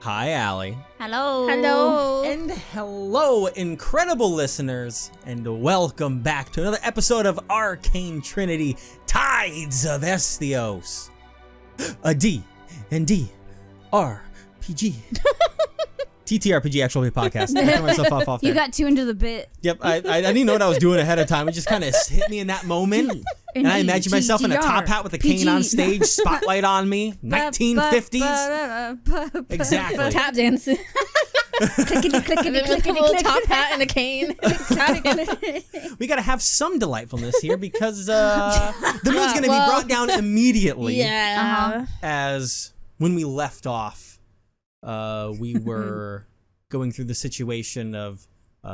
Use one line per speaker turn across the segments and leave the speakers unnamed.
Hi, Allie.
Hello.
Hello.
And hello, incredible listeners, and welcome back to another episode of Arcane Trinity, Tides of Esthios. A D&D RPG. TTRPG actual play podcast. I turned myself off there.
You got too into the bit.
Yep, I didn't know what I was doing ahead of time. It just kind of hit me in that moment. And I imagined myself in a top hat with a cane on stage, spotlight on me, 1950s. Exactly.
Tap dancing.
Clickety, clickety, clickety,
Little
clickety.
top hat and a cane.
We gotta have some delightfulness here because the mood's gonna be brought down immediately.
Yeah.
As when we left off, we were going through the situation of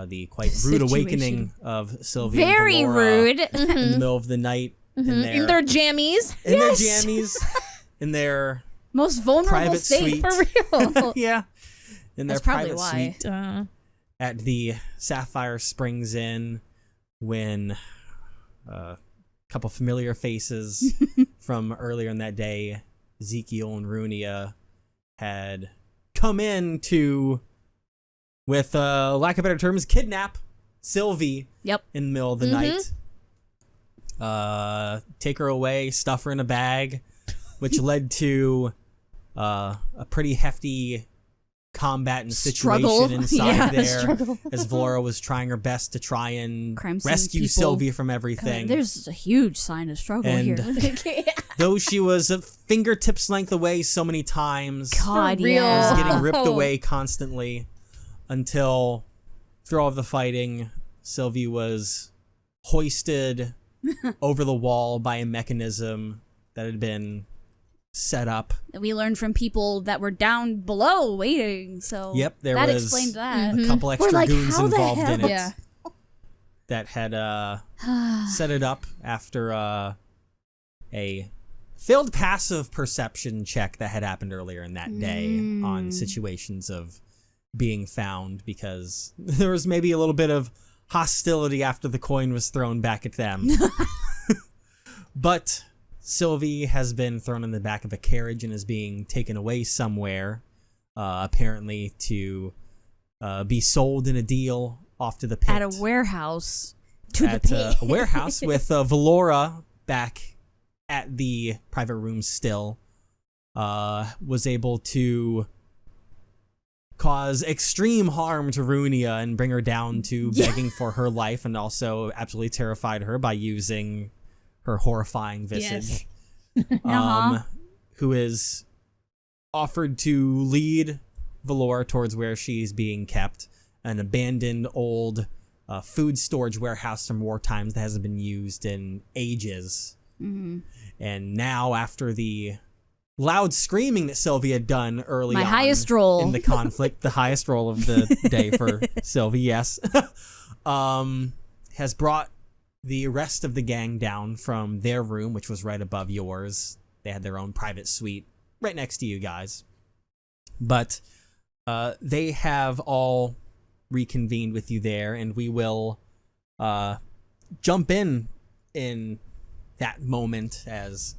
the quite rude awakening of Silvie.
Very
and Valora
rude.
in the middle of the night. In
their jammies.
their jammies. In their
Most vulnerable
private
state.
suite.
For real.
yeah. In their
That's probably
private
why.
suite at the Sapphire Springs Inn when a couple familiar faces from earlier in that day, Zekiel and Runia, had come in to, with lack of better terms, kidnap Silvie
Yep.
in the middle of the night. Take her away, stuff her in a bag, which led to a pretty hefty combat and situation
Struggle.
inside there
Struggle.
as Valora was trying her best to try and
Crime scene
rescue
people.
Silvie from everything.
There's a huge sign of struggle
And-
here.
Though she was a fingertips length away so many times,
God,
For real.
yeah.
was getting ripped
Oh.
away constantly until, through all of the fighting, Silvie was hoisted over the wall by a mechanism that had been set up.
We learned from people that were down below waiting, so
Yep, there
that
was
explained that.
a couple extra
like,
goons
how the
involved in
hell?
it
Yeah.
that had set it up after a failed passive perception check that had happened earlier in that day on situations of being found, because there was maybe a little bit of hostility after the coin was thrown back at them. But Silvie has been thrown in the back of a carriage and is being taken away somewhere, apparently to be sold in a deal off to the pit.
At a warehouse. To
At
the pit.
a warehouse with Valora back at the private room still, was able to cause extreme harm to Runia and bring her down to begging for her life, and also absolutely terrified her by using her horrifying visage. Who is offered to lead Valora towards where she's being kept, an abandoned old food storage warehouse from war times that hasn't been used in ages. And now, after the loud screaming that Silvie had done early
My
on
highest roll.
in the conflict, the highest roll of the day for Silvie, yes, has brought the rest of the gang down from their room, which was right above yours. They had their own private suite right next to you guys. But they have all reconvened with you there, and we will jump in that moment as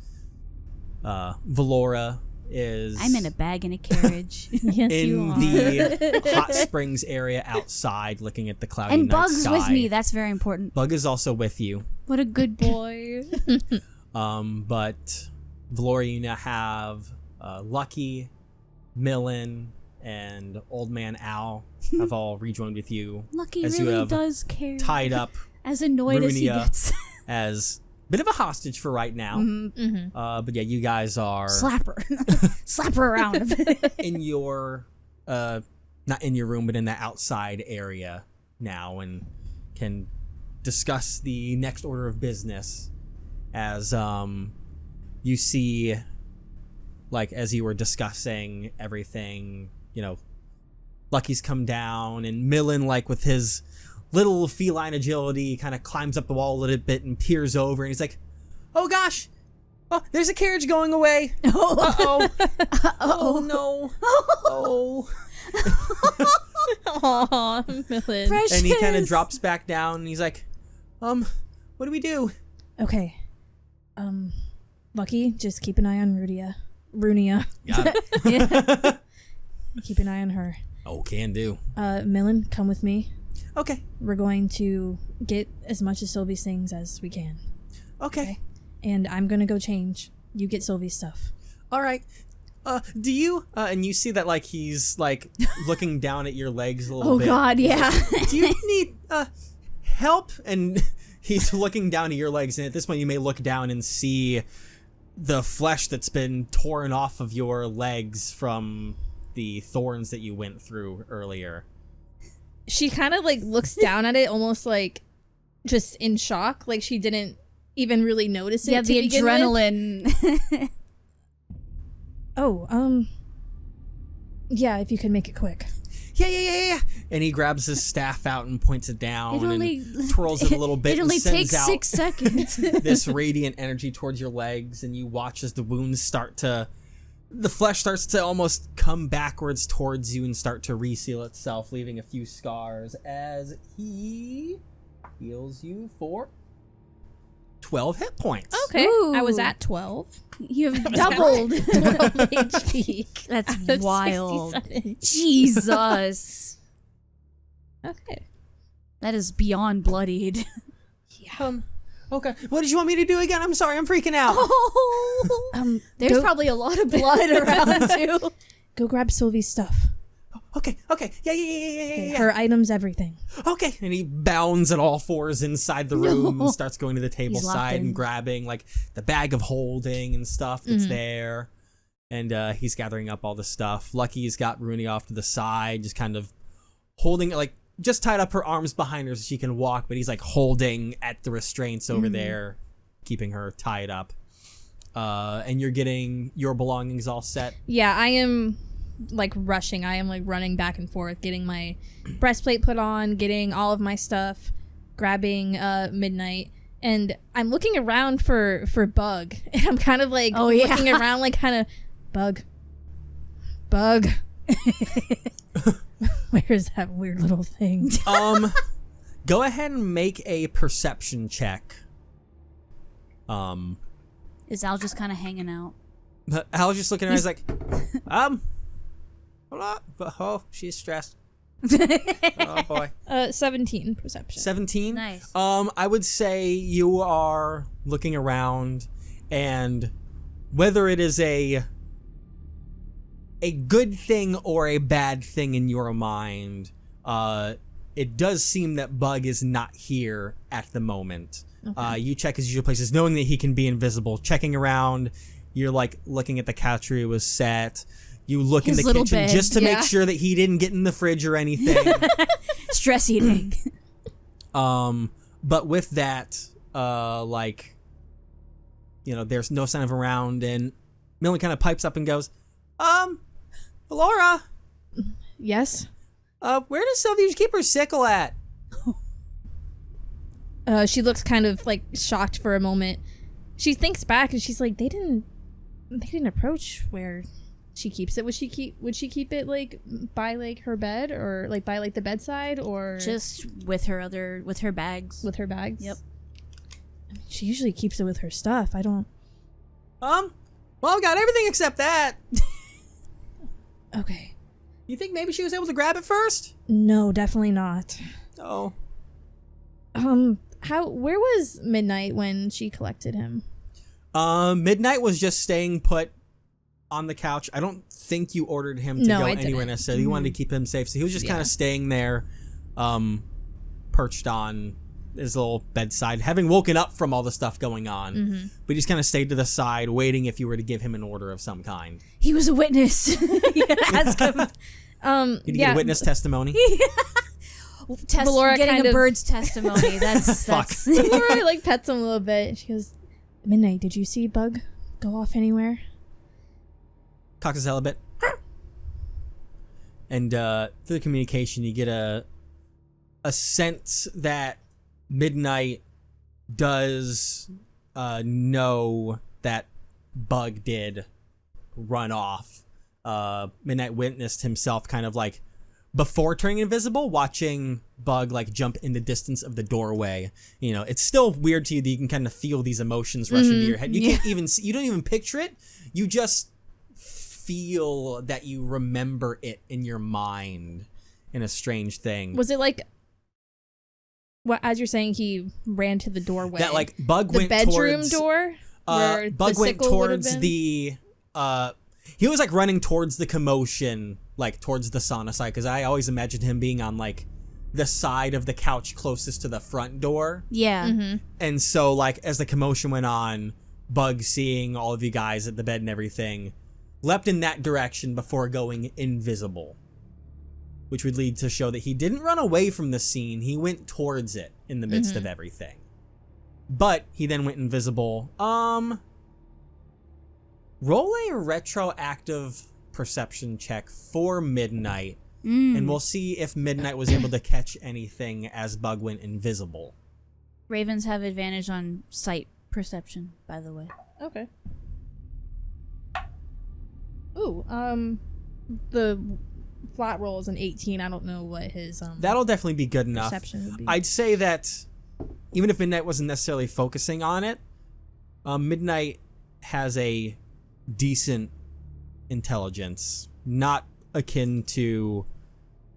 Valora is...
I'm in a bag in a carriage.
Yes, you
in
are.
the hot springs area outside, looking at the cloudy
And
night
Bug's
sky.
with me. That's very important.
Bug is also with you.
What a good boy.
But Valora, you now have Lucky, Millen, and Old Man Al have all rejoined with you.
Lucky
as you
really
have
does care.
tied up
As annoyed as he
Runia
gets.
as a bit of a hostage for right now. But yeah, you guys are
Slap her. Slap her around a bit.
in your not in your room, but in the outside area now, and can discuss the next order of business as you see, like, as you were discussing everything, you know, Lucky's come down, and Millen, like, with his little feline agility, kind of climbs up the wall a little bit and peers over, and he's like, oh gosh, oh, there's a carriage going away. Uh-oh. Oh no. Oh.
Aw, Millen.
Precious.
And he kind of drops back down, and he's like, what do we do?
Okay. Lucky, just keep an eye on Runia.
Got it.
Keep an eye on her.
Oh, can do.
Millen, come with me.
Okay.
We're going to get as much of Sylvie's things as we can.
Okay.
And I'm gonna go change. You get Sylvie's stuff.
All right. Do you, and you see that, like, he's, like, looking down at your legs a little bit.
Oh God, yeah.
Do you need, help? And he's looking down at your legs, and at this point you may look down and see the flesh that's been torn off of your legs from the thorns that you went through earlier.
She kind of like looks down at it, almost like just in shock, like she didn't even really notice it.
Yeah,
to
the
begin with.
adrenaline.
Oh, yeah, if you could make it quick.
Yeah. And he grabs his staff out and points it down and twirls it a little bit
It only
and sends
takes
out
6 seconds.
this radiant energy towards your legs, and you watch as the wounds the flesh starts to almost come backwards towards you and start to reseal itself, leaving a few scars as he heals you for 12 hit points.
Okay,
Ooh.
I was at 12.
You've doubled.
12 HP.
That's
out of
wild.
67.
Jesus.
Okay.
That is beyond bloodied.
Okay. What did you want me to do again? I'm sorry, I'm freaking out.
There's
go-
probably a lot of blood around too.
Go grab Sylvie's stuff.
Okay. Yeah.
Her items, everything.
Okay. And he bounds at all fours inside the room and starts going to the table
He's locked
side
in.
and grabbing like the bag of holding and stuff that's there. And he's gathering up all the stuff. Lucky's got Rooney off to the side, just kind of holding it, like just tied up her arms behind her so she can walk, but he's like holding at the restraints over there, keeping her tied up. And you're getting your belongings all set.
Yeah, I am like rushing. I am like running back and forth, getting my breastplate put on, getting all of my stuff, grabbing Midnight, and I'm looking around for Bug, and I'm kind of like looking around like kind of Bug. Where's that weird little thing?
Go ahead and make a perception check.
Is Al just kind of hanging out?
Al's just looking at her. He's like, hold on. Oh, she's stressed. Oh boy.
17 perception.
17.
Nice.
I would say you are looking around, and whether it is a good thing or a bad thing in your mind, it does seem that Bug is not here at the moment. Okay. You check his usual places, knowing that he can be invisible. Checking around, you're like looking at the couch where he was set. You look
His
in the
little
kitchen
bed,
just to make
yeah.
sure that he didn't get in the fridge or anything.
Stress eating.
But with that, like, you know, there's no sign of him around, and Millen kind of pipes up and goes, Valora,
Yes?
where does Sylvie keep her sickle at?
She looks kind of like shocked for a moment. She thinks back and she's like, they didn't approach where she keeps it. Would she keep it like by like her bed, or like by like the bedside, or
Just with her bags.
with her bags?
Yep.
I mean, she usually keeps it with her stuff. I don't.
Well, I've got everything except that.
Okay.
You think maybe she was able to grab it first?
No, definitely not.
Oh.
Where was Midnight when she collected him?
Midnight was just staying put on the couch. I don't think you ordered him to
No,
go
I
anywhere
didn't.
necessarily. You wanted to keep him safe, so he was just kind of staying there, perched on his little bedside, having woken up from all the stuff going on. But he just kind of stayed to the side, waiting if you were to give him an order of some kind.
He was a witness.
Ask him.
Did you get a witness testimony?
Valora
getting
kind
a
of-
bird's testimony. That's
Fuck.
Laura like pets him a little bit. She goes, Midnight, did you see Bug go off anywhere?
Cocks his head a bit. And through the communication, you get a sense that Midnight does know that Bug did run off. Midnight witnessed himself kind of like before turning invisible, watching Bug like jump in the distance of the doorway. You know, it's still weird to you that you can kind of feel these emotions rush into your head. You can't even see, you don't even picture it. You just feel that you remember it in your mind in a strange thing.
Was it like, what, as you're saying, he ran to the doorway?
That like Bug
the
went
bedroom
towards,
door? Where
Bug
the
went
sickle would have
towards
been?
the he was like running towards the commotion, like towards the sauna side, because I always imagined him being on like the side of the couch closest to the front door.
Yeah.
Mm-hmm.
And so like as the commotion went on, Bug, seeing all of you guys at the bed and everything, leapt in that direction before going invisible, which would lead to show that he didn't run away from the scene. He went towards it in the midst of everything. But he then went invisible. Roll a retroactive perception check for Midnight, and we'll see if Midnight was able to catch anything as Bug went invisible.
Ravens have advantage on sight perception, by the way.
Okay. Ooh, the flat roll is an 18. I don't know what his
That'll definitely be good enough.
perception would be.
I'd say that even if Midnight wasn't necessarily focusing on it, Midnight has a decent intelligence, not akin to,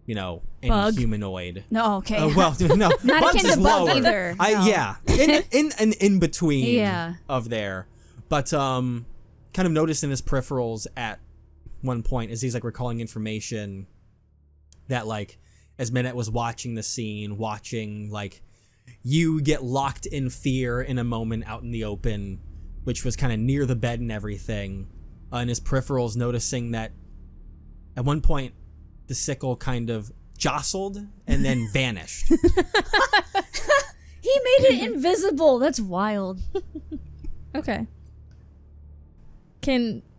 you know, any
Bug?
humanoid.
No, okay.
Well, no,
Not
Bug's
akin
is
to Bug
lower.
either. No.
Yeah, in between.
Yeah.
Of there, but kind of noticing his peripherals at one point as he's like recalling information that like as Midnight was watching the scene, watching like you get locked in fear in a moment out in the open, which was kind of near the bed and everything, and his peripherals noticing that at one point the sickle kind of jostled and then vanished.
He made it invisible. That's wild.
Okay.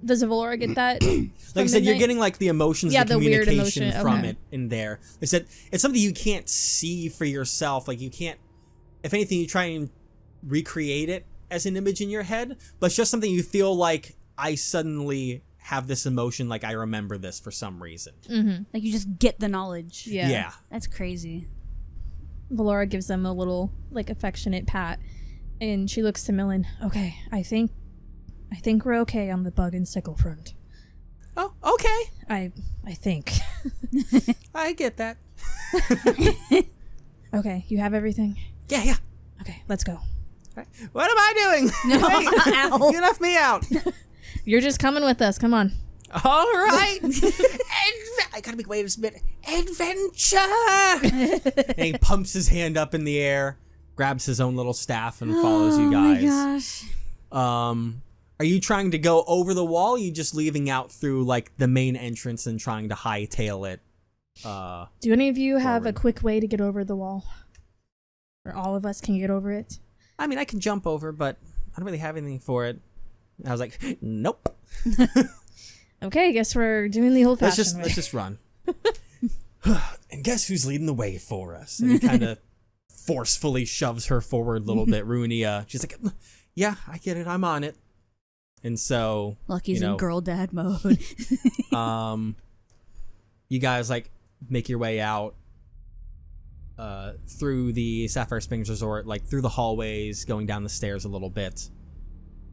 Does Valora get that?
Like I said, you're getting like the emotions,
Yeah,
the
the weird
communication
emotion,
from
okay.
it in there. They said it's something you can't see for yourself. Like you can't, if anything, you try and recreate it as an image in your head, but it's just something you feel like I suddenly have this emotion, like I remember this for some reason.
Mm-hmm.
Like you just get the knowledge.
Yeah.
That's crazy.
Valora gives them a little like affectionate pat, and she looks to Millen. Okay, I think we're okay on the Bug and sickle front.
Oh, okay.
I think.
I get that.
Okay, you have everything?
Yeah.
Okay, let's go.
What am I doing?
No,
Hey,
ow.
you left me out.
You're just coming with us. Come on.
All right. I gotta make way to submit. Adventure! And he pumps his hand up in the air, grabs his own little staff, and follows you guys.
Oh my gosh.
Are you trying to go over the wall? Or are you just leaving out through like the main entrance and trying to hightail it?
Do any of you have a
Forward.
quick way to get over the wall? Or all of us can get over it?
I mean, I can jump over, but I don't really have anything for it. I was like, nope.
Okay, I guess we're doing the old-fashioned way.
Let's just run. And guess who's leading the way for us? And he kind of forcefully shoves her forward a little bit. Runia, she's like, yeah, I get it. I'm on it. And so,
Lucky's
you know,
in girl dad mode.
you guys like make your way out through the Sapphire Springs Resort, like through the hallways, going down the stairs a little bit.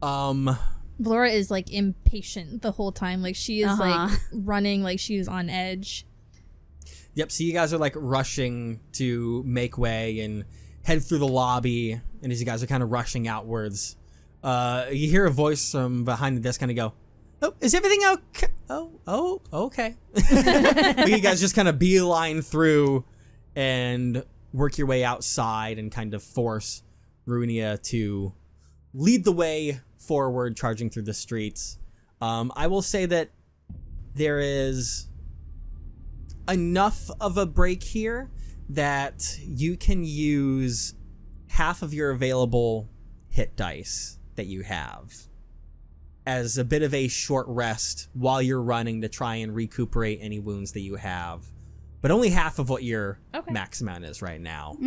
Valora is like impatient the whole time. Like she is like running like she's on edge.
Yep, so you guys are like rushing to make way and head through the lobby, and as you guys are kind of rushing outwards, you hear a voice from behind the desk kind of go, "Oh, is everything okay? Oh, okay." You guys just kind of beeline through and work your way outside and kind of force Runia to lead the way forward, charging through the streets. I will say that there is enough of a break here that you can use half of your available hit dice that you have as a bit of a short rest while you're running to try and recuperate any wounds that you have, but only half of what your max amount is right now.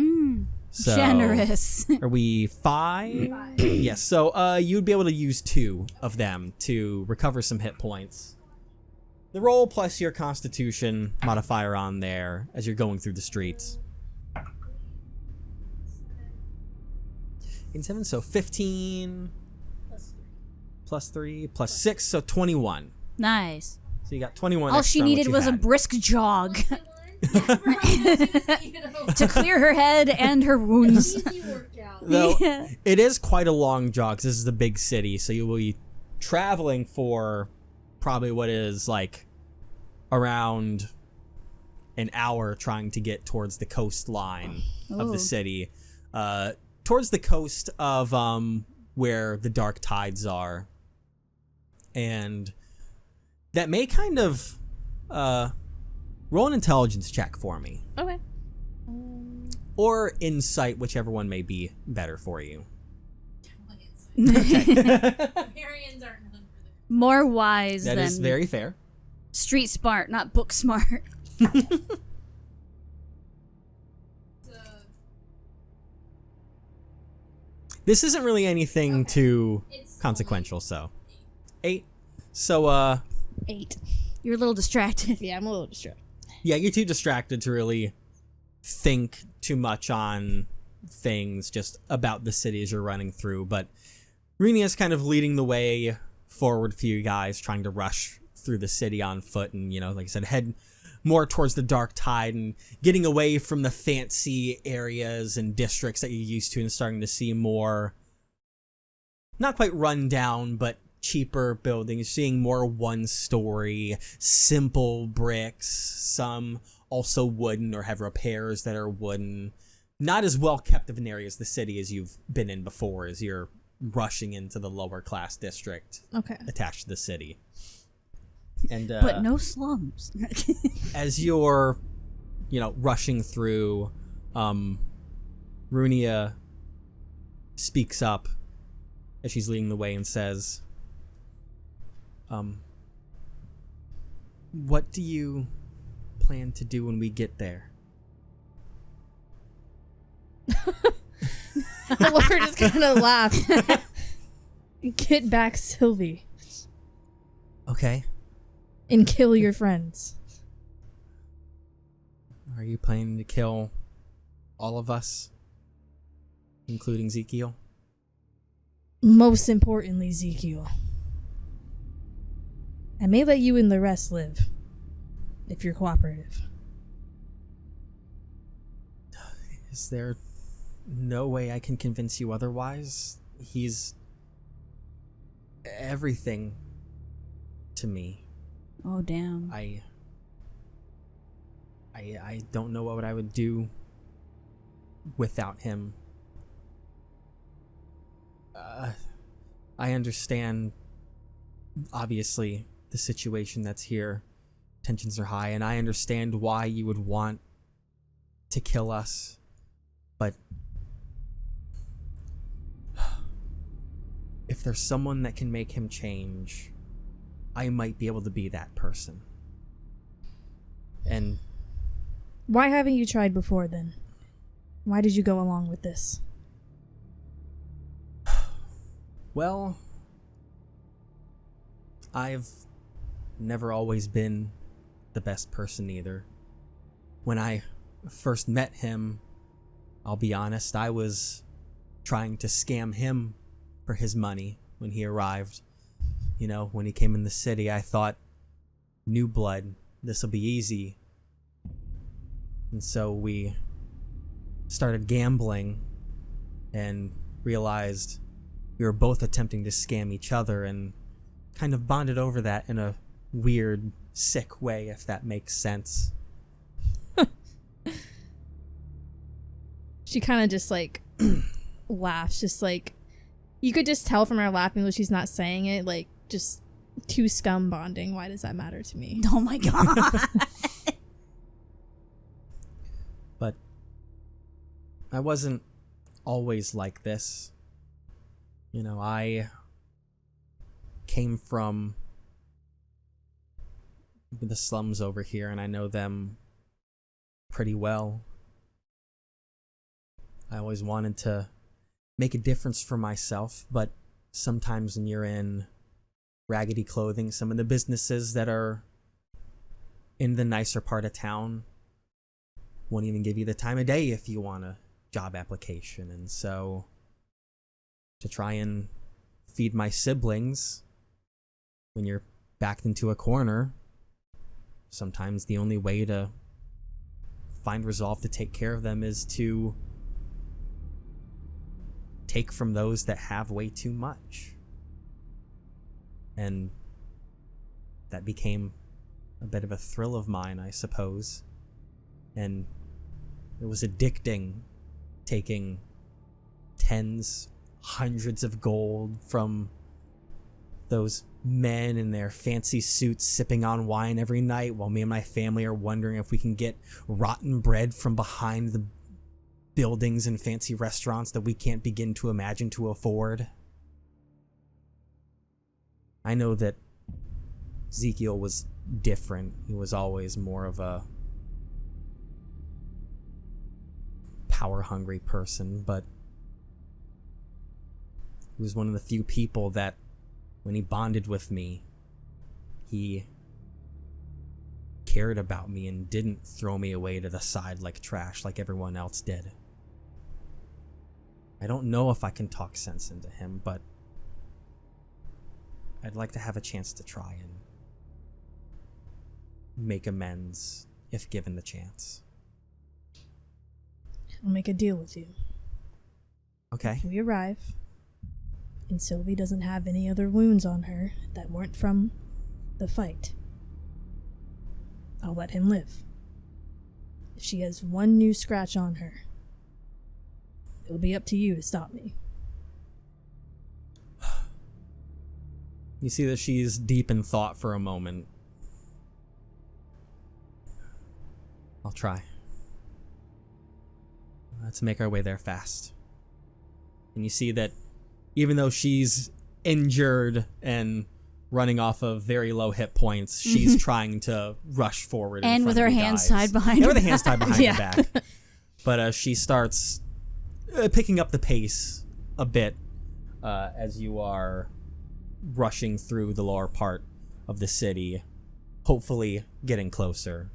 So,
Generous.
Are we 5? Yes, so you'd be able to use 2 of them to recover some hit points. The roll plus your constitution modifier on there as you're going through the streets. 7, so 15 plus 3 plus 6, so 21.
Nice.
So you got 21
All
extra
she
on what
needed
you
was a
had.
brisk jog to clear her head and her wounds.
Easy workout.
Though
Yeah.
it is quite a long jog. 'Cause this is the big city, so you will be traveling for probably what is like around an hour trying to get towards the coastline of
Ooh.
the city, towards the coast of where the dark tides are, and that may kind of roll an intelligence check for me.
Okay.
Or insight, whichever one may be better for you.
Barbarians aren't known for the
More wise
That
than
is very fair.
street smart, not book smart.
This isn't really anything too
It's
consequential, so 8. So
8. You're a little distracted.
Yeah, I'm a little distracted.
yeah, you're too distracted to really think too much on things just about the cities you're running through, but Renia's kind of leading the way forward for you guys, trying to rush through the city on foot and, like I said, head more towards the dark tide and getting away from the fancy areas and districts that you're used to and starting to see more, not quite run down, but cheaper buildings, seeing more one-story, simple bricks, some also wooden or have repairs that are wooden. Not as well kept of an area as the city as you've been in before, as you're rushing into the lower class district
Okay.
attached to the city. And
But no slums.
as you're, rushing through, Runia speaks up as she's leading the way and says, what do you plan to do when we get there?
Laura just kind of laughed. Get back Sylvie
Okay.
and kill your friends.
Are you planning to kill all of us, including Zekiel?
Most importantly, Zekiel. I may let you and the rest live, if you're cooperative.
Is there no way I can convince you otherwise? He's everything to me.
Oh, damn.
I don't know what I would do without him. I understand, obviously, the situation that's here. Tensions are high, and I understand why you would want to kill us. But if there's someone that can make him change, I might be able to be that person. And
Why haven't you tried before then? Why did you go along with this?
well, I've never always been the best person either. When I first met him, I'll be honest, I was trying to scam him for his money when he arrived. When he came in the city, I thought, new blood, this'll be easy. And so we started gambling and realized we were both attempting to scam each other and kind of bonded over that in a weird, sick way, if that makes sense.
She kind of just laughs, just you could just tell from her laughing that she's not saying it, just two scum bonding. Why does that matter to me?
Oh my god.
But I wasn't always like this. I came from the slums over here, and I know them pretty well. I always wanted to make a difference for myself, but sometimes when you're in raggedy clothing, some of the businesses that are in the nicer part of town won't even give you the time of day if you want a job application. And so to try and feed my siblings when you're backed into a corner, sometimes the only way to find resolve to take care of them is to take from those that have way too much. And that became a bit of a thrill of mine, I suppose. And it was addicting, taking tens, hundreds of gold from those men in their fancy suits sipping on wine every night while me and my family are wondering if we can get rotten bread from behind the buildings and fancy restaurants that we can't begin to imagine to afford. I know that Zekiel was different. He was always more of a power-hungry person, but he was one of the few people that, when he bonded with me, he cared about me and didn't throw me away to the side like trash like everyone else did. I don't know if I can talk sense into him, but I'd like to have a chance to try and make amends if given the chance.
I'll make a deal with you.
Okay.
If we arrive and Sylvie doesn't have any other wounds on her that weren't from the fight, I'll let him live. If she has one new scratch on her, it'll be up to you to stop me.
You see that she's deep in thought for a moment. I'll try. Let's make our way there fast. And you see that even though she's injured and running off of very low hit points, she's trying to rush forward.
And with her hands tied behind
her
her
back. And with her hands tied behind
Yeah.
her back. But she starts picking up the pace a bit as you are rushing through the lower part of the city, hopefully getting closer.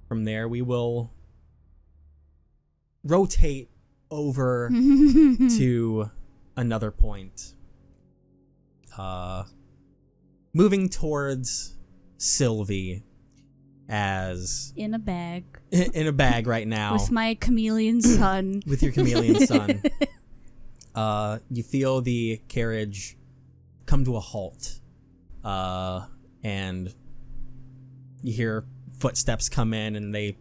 From there, we will rotate over to another point. Moving towards Silvie as...
In a bag.
In a bag right now.
With my chameleon son.
With your chameleon son. You feel the carriage come to a halt. And you hear footsteps come in and they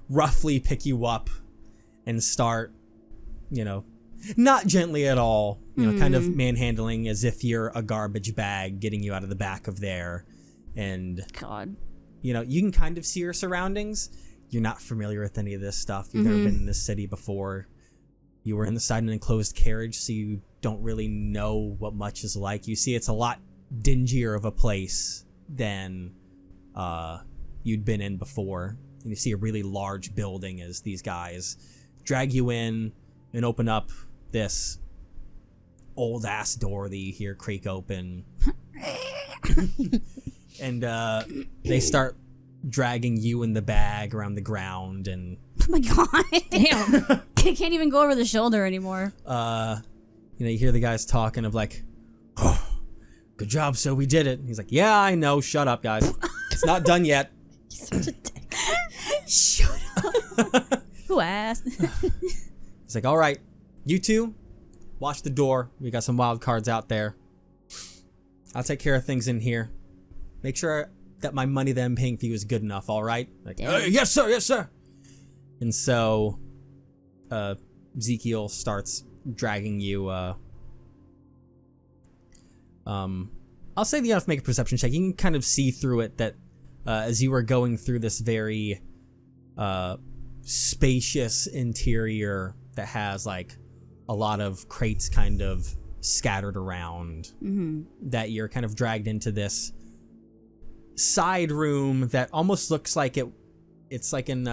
roughly pick you up and start, not gently at all, kind of manhandling as if you're a garbage bag, getting you out of the back of there. And,
God.
You can kind of see your surroundings. You're not familiar with any of this stuff. You've never been in this city before. You were inside an enclosed carriage, so you don't really know what much is like. You see it's a lot dingier of a place than you'd been in before. And you see a really large building as these guys drag you in and open up this old ass door that you hear creak open. And they start dragging you in the bag around the ground, and
Oh my God. Damn. I can't even go over the shoulder anymore.
you hear the guys talking of like, oh, good job, so we did it. And he's like, yeah, I know, shut up, guys. It's not done yet.
Such a dick.
Shut up. Who asked?
He's like, all right, you two, watch the door. We got some wild cards out there. I'll take care of things in here. Make sure that my money that I'm paying for you is good enough, all right? Like, yes, sir, yes, sir. And so Zekiel starts dragging you. I'll say that you have to make a perception check. You can kind of see through it that as you are going through this very spacious interior that has like a lot of crates kind of scattered around, that you're kind of dragged into this side room that almost looks like it's like an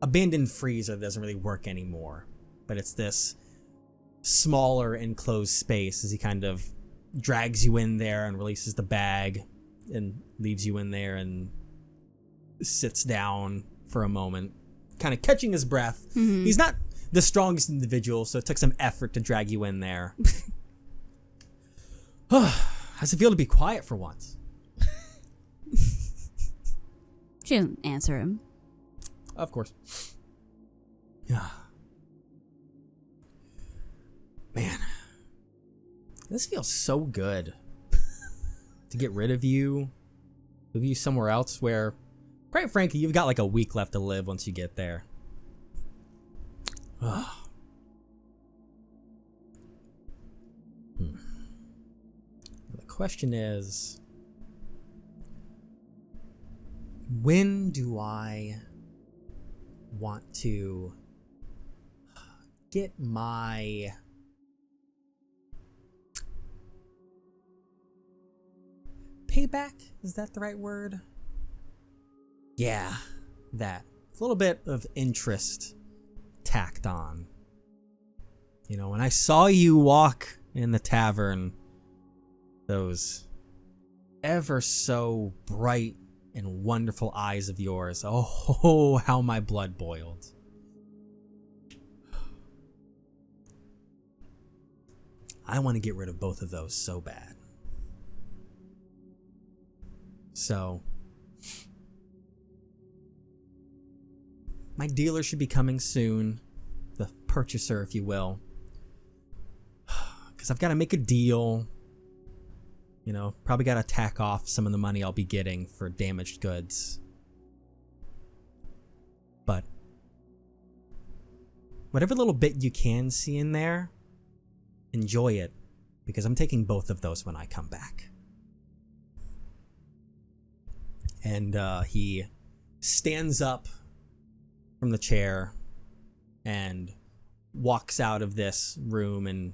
abandoned freezer that doesn't really work anymore, but it's this smaller enclosed space as he kind of drags you in there and releases the bag and leaves you in there and sits down for a moment, kind of catching his breath. He's not the strongest individual, so it took some effort to drag you in there. How's it feel to be quiet for once?
She doesn't answer him.
Of course. Yeah. Man. This feels so good. To get rid of you. Move you somewhere else where, quite frankly, you've got like a week left to live once you get there. Ugh. The question is, when do I want to get my payback? Is that the right word? Yeah, that. It's a little bit of interest tacked on. You know, when I saw you walk in the tavern, those ever so bright and wonderful eyes of yours, oh, how my blood boiled. I want to get rid of both of those so bad. So, my dealer should be coming soon. The purchaser, if you will. Because I've got to make a deal. You know, probably got to tack off some of the money I'll be getting for damaged goods. But whatever little bit you can see in there, enjoy it. Because I'm taking both of those when I come back. And he stands up from the chair and walks out of this room and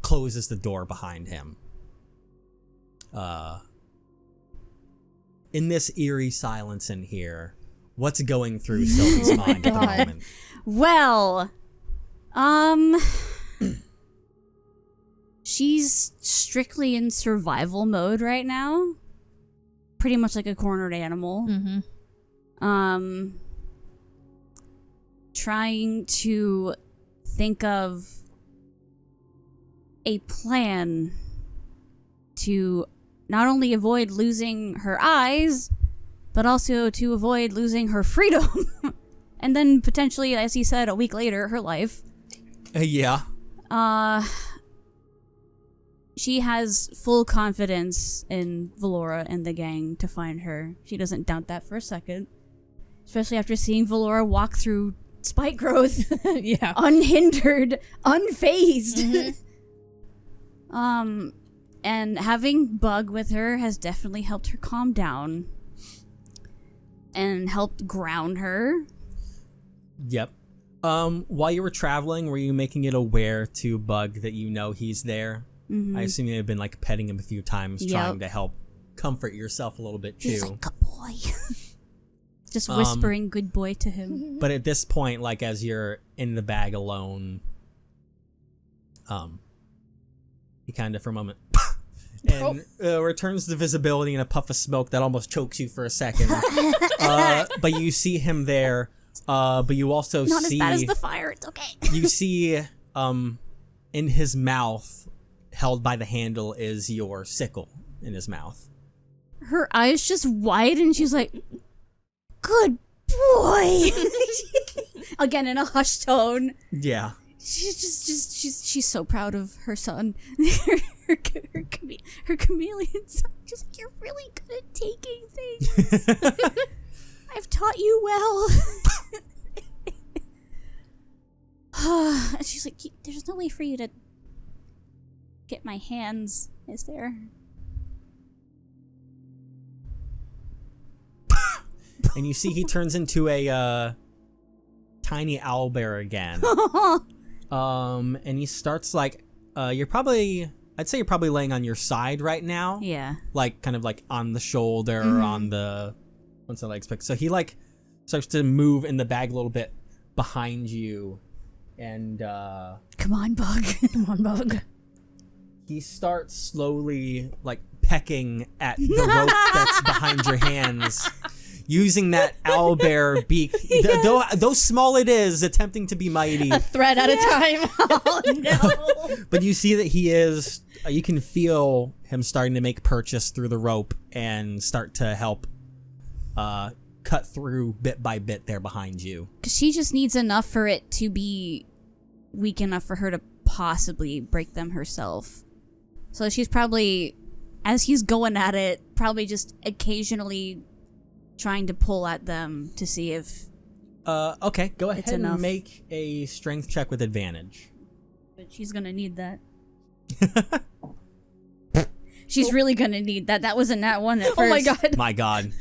closes the door behind him. In this eerie silence in here, what's going through Sylvie's mind at the moment?
Well, she's strictly in survival mode right now. Pretty much like a cornered animal.
Mm-hmm.
Trying to think of a plan to not only avoid losing her eyes, but also to avoid losing her freedom. And then potentially, as he said, a week later, her life.
Yeah.
She has full confidence in Valora and the gang to find her. She doesn't doubt that for a second. Especially after seeing Valora walk through spike growth.
Yeah.
Unhindered, unfazed. Mm-hmm. And having Bug with her has definitely helped her calm down. And helped ground her.
Yep. While you were traveling, were you making it aware to Bug that you know he's there?
Mm-hmm.
I assume you have been like petting him a few times, trying to help comfort yourself a little bit too.
He's like, good boy. Just whispering good boy to him.
But at this point, like as you're in the bag alone, he kind of for a moment and returns to visibility in a puff of smoke that almost chokes you for a second. But you see him there. But you also
Not
see...
Not as bad as the fire, it's okay.
You see in his mouth, held by the handle, is your sickle in his mouth.
Her eyes just wide and she's like, good boy. Again, in a hushed tone.
Yeah.
She's so proud of her son. her chameleon son. Just like, you're really good at taking things. I've taught you well. And she's like, there's no way for you to get my hands, is there?
And you see he turns into a tiny owlbear again. And he starts like, I'd say you're probably laying on your side right now.
Yeah.
Like kind of like on the shoulder or on the, once the legs pick. So he like starts to move in the bag a little bit behind you. And
come on, Bug.
Come on, Bug.
He starts slowly like pecking at the rope that's behind your hands. Using that owlbear beak, though small it is, attempting to be mighty.
A thread at a time. Oh, no.
But you see that he is, you can feel him starting to make purchase through the rope and start to help cut through bit by bit there behind you.
Because she just needs enough for it to be weak enough for her to possibly break them herself. So she's probably, as he's going at it, probably just occasionally trying to pull at them to see if...
Okay, go ahead
enough.
and make a strength check with advantage.
But she's gonna need that. She's really gonna need that. That was a nat 1 at first.
Oh my god.
My god.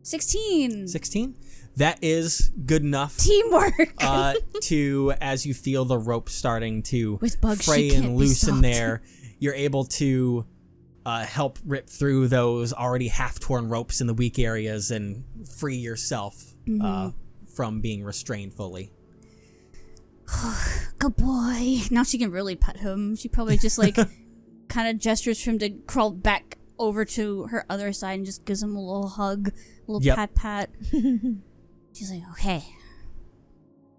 16.
16? That is good enough
Teamwork.
to, as you feel the rope starting to
With bugs,
fray
she can't
and
be
loosen
stopped.
there, you're able to help rip through those already half-torn ropes in the weak areas and free yourself from being restrained fully.
Good boy. Now she can really pet him. She probably just like kind of gestures for him to crawl back over to her other side and just gives him a little hug, a little
Yep.
pat. She's like, okay,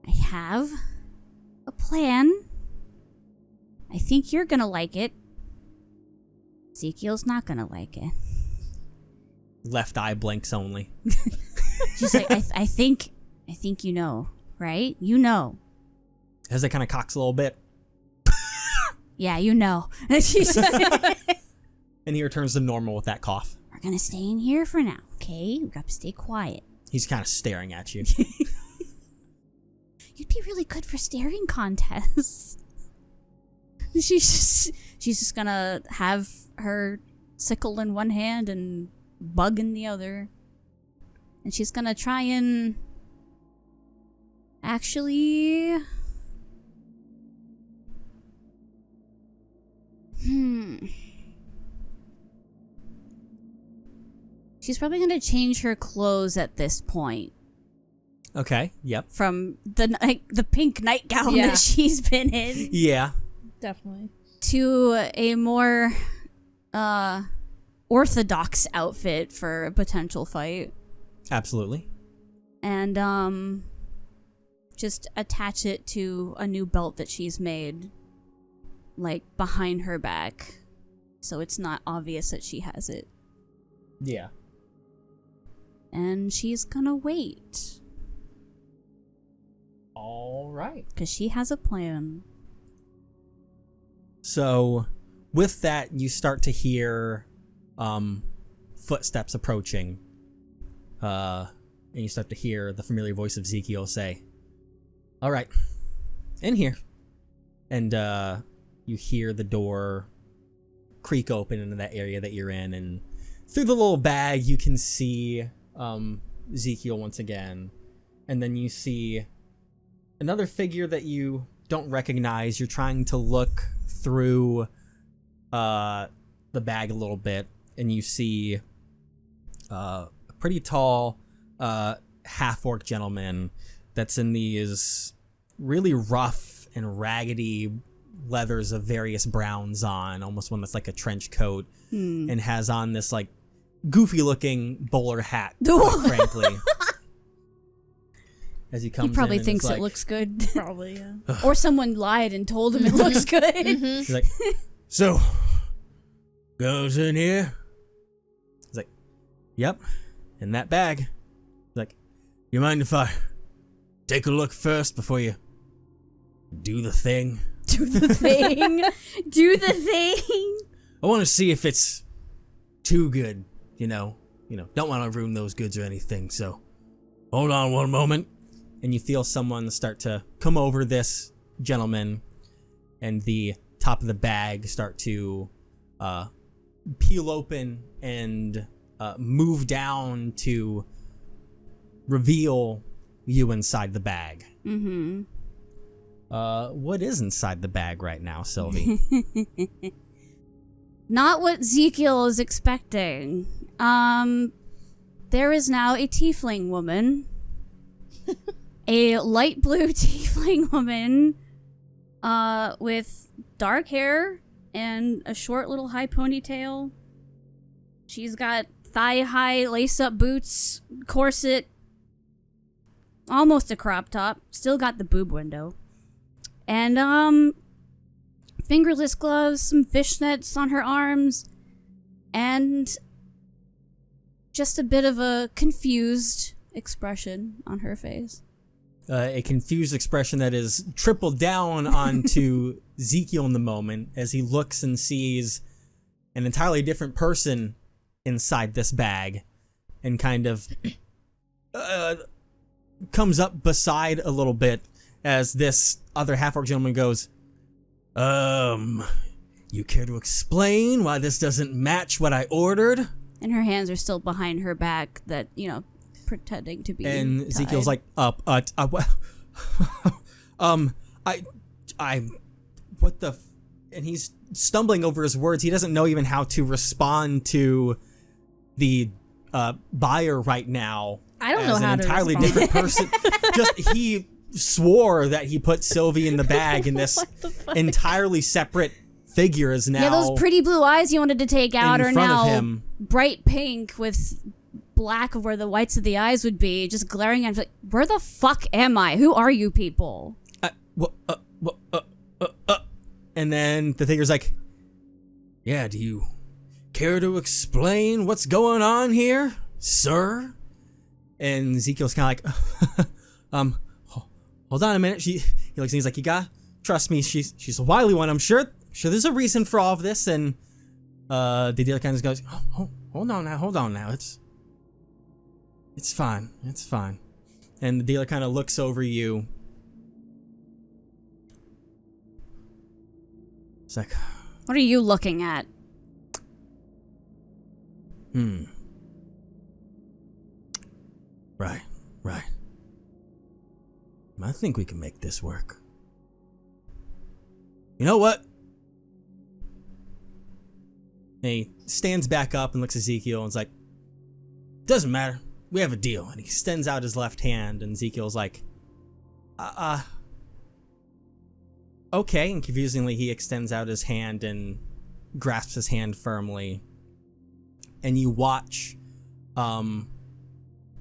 I have a plan. I think you're gonna like it. Zekiel's not gonna like it.
Left eye blinks only.
She's like, I think you know, right? You know.
As it kind of cocks a little bit,
Yeah, you know. And she's like,
and he returns to normal with that cough.
we're gonna stay in here for now, okay? We gotta stay quiet.
He's kind of staring at you.
You'd be really good for staring contests. She's just gonna have her sickle in one hand and bug in the other. And she's gonna try and actually... She's probably gonna change her clothes at this point.
Okay, yep.
From the pink nightgown
Yeah.
that she's been in
Yeah.
Definitely.
to a more orthodox outfit for a potential fight.
Absolutely.
And just attach it to a new belt that she's made, like behind her back, so it's not obvious that she has it.
Yeah.
And she's gonna wait
All right.
because she has a plan.
So, with that, you start to hear footsteps approaching. And you start to hear the familiar voice of Zekiel say, "All right, in here." And you hear the door creak open into that area that you're in, and through the little bag you can see Zekiel once again. And then you see another figure that you don't recognize. You're trying to look through the bag a little bit, and you see a pretty tall half-orc gentleman that's in these really rough and raggedy leathers of various browns on, almost one that's like a trench coat, and has on this like goofy-looking bowler hat, quite frankly. As he comes
He probably
in and
thinks
is
it
like,
looks good.
Probably, yeah.
Or someone lied and told him it looks good.
He's like, "So, goes in here?" He's like, "Yep, in that bag." He's like, "You mind if I take a look first before you do the thing?
Do the thing. Do the thing.
I want to see if it's too good, you know. Don't want to ruin those goods or anything, so hold on one moment." And you feel someone start to come over this gentleman, and the top of the bag start to peel open and move down to reveal you inside the bag.
Mm-hmm.
What is inside the bag right now, Sylvie?
Not what Zekiel is expecting. There is now a tiefling woman. A light blue tiefling woman with dark hair and a short little high ponytail. She's got thigh-high lace-up boots, corset, almost a crop top, still got the boob window. And, fingerless gloves, some fishnets on her arms, and just a bit of a confused expression on her face.
A confused expression that is tripled down onto Zekiel in the moment as he looks and sees an entirely different person inside this bag and kind of comes up beside a little bit as this other half-orc gentleman goes, you care to explain why this doesn't match what I ordered?
And her hands are still behind her back that, pretending to be
And
tied.
Ezekiel's like, what the, and he's stumbling over his words. He doesn't know even how to respond to the buyer right now.
I don't know
as
how
an
to
entirely
respond.
different person. Just, he swore that he put Sylvie in the bag, and this
What the fuck?
entirely separate figure is now
Yeah, those pretty blue eyes you wanted to take out
in
are
front of
now
him.
bright pink with black where the whites of the eyes would be, just glaring at him like, where the fuck am I? Who are you people?
And then the figure's like, yeah, do you care to explain what's going on here, sir? And Ezekiel's kind of like, hold on a minute. He looks and he's like, you gotta trust me. She's a wily one. I'm sure there's a reason for all of this. And the dealer kind of goes, hold on now. It's fine. And the dealer kind of looks over you. It's like,
What are you looking at?
Right. I think we can make this work. You know what? And he stands back up and looks at Ezekiel and is like, doesn't matter. We have a deal. And he extends out his left hand, and Ezekiel's like, okay. And confusingly, he extends out his hand and grasps his hand firmly. And you watch,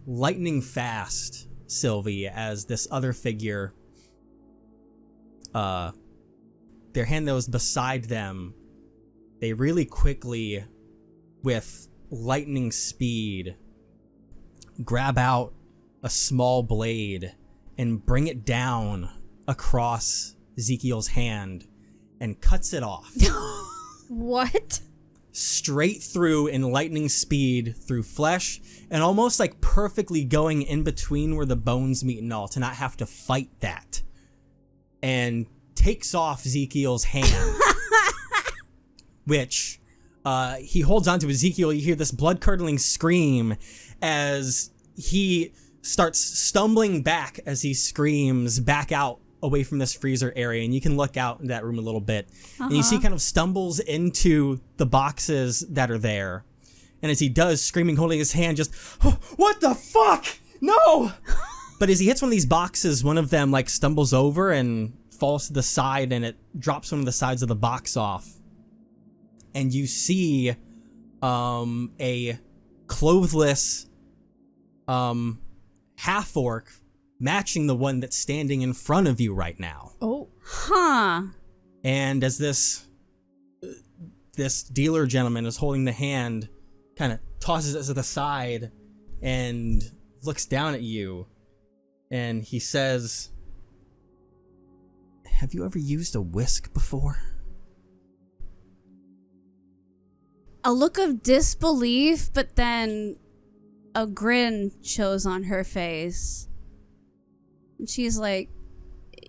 lightning fast, Sylvie, as this other figure, their hand that was beside them, they really quickly, with lightning speed, grab out a small blade and bring it down across Ezekiel's hand and cuts it off.
What?
Straight through in lightning speed through flesh, and almost like perfectly going in between where the bones meet and all, to not have to fight that. And takes off Ezekiel's hand. Which he holds onto Ezekiel. You hear this blood-curdling scream as he starts stumbling back as he screams back out away from this freezer area, and you can look out in that room a little bit. And you see kind of stumbles into the boxes that are there. And as he does, screaming, holding his hand, just, oh, what the fuck? No! But as he hits one of these boxes, one of them like stumbles over and falls to the side, and it drops one of the sides of the box off. And you see a clothless half-orc matching the one that's standing in front of you right now.
Oh.
Huh.
And as this dealer gentleman is holding the hand, kind of tosses it to the side and looks down at you, and he says, have you ever used a whisk before?
A look of disbelief, but then a grin shows on her face. And she's like,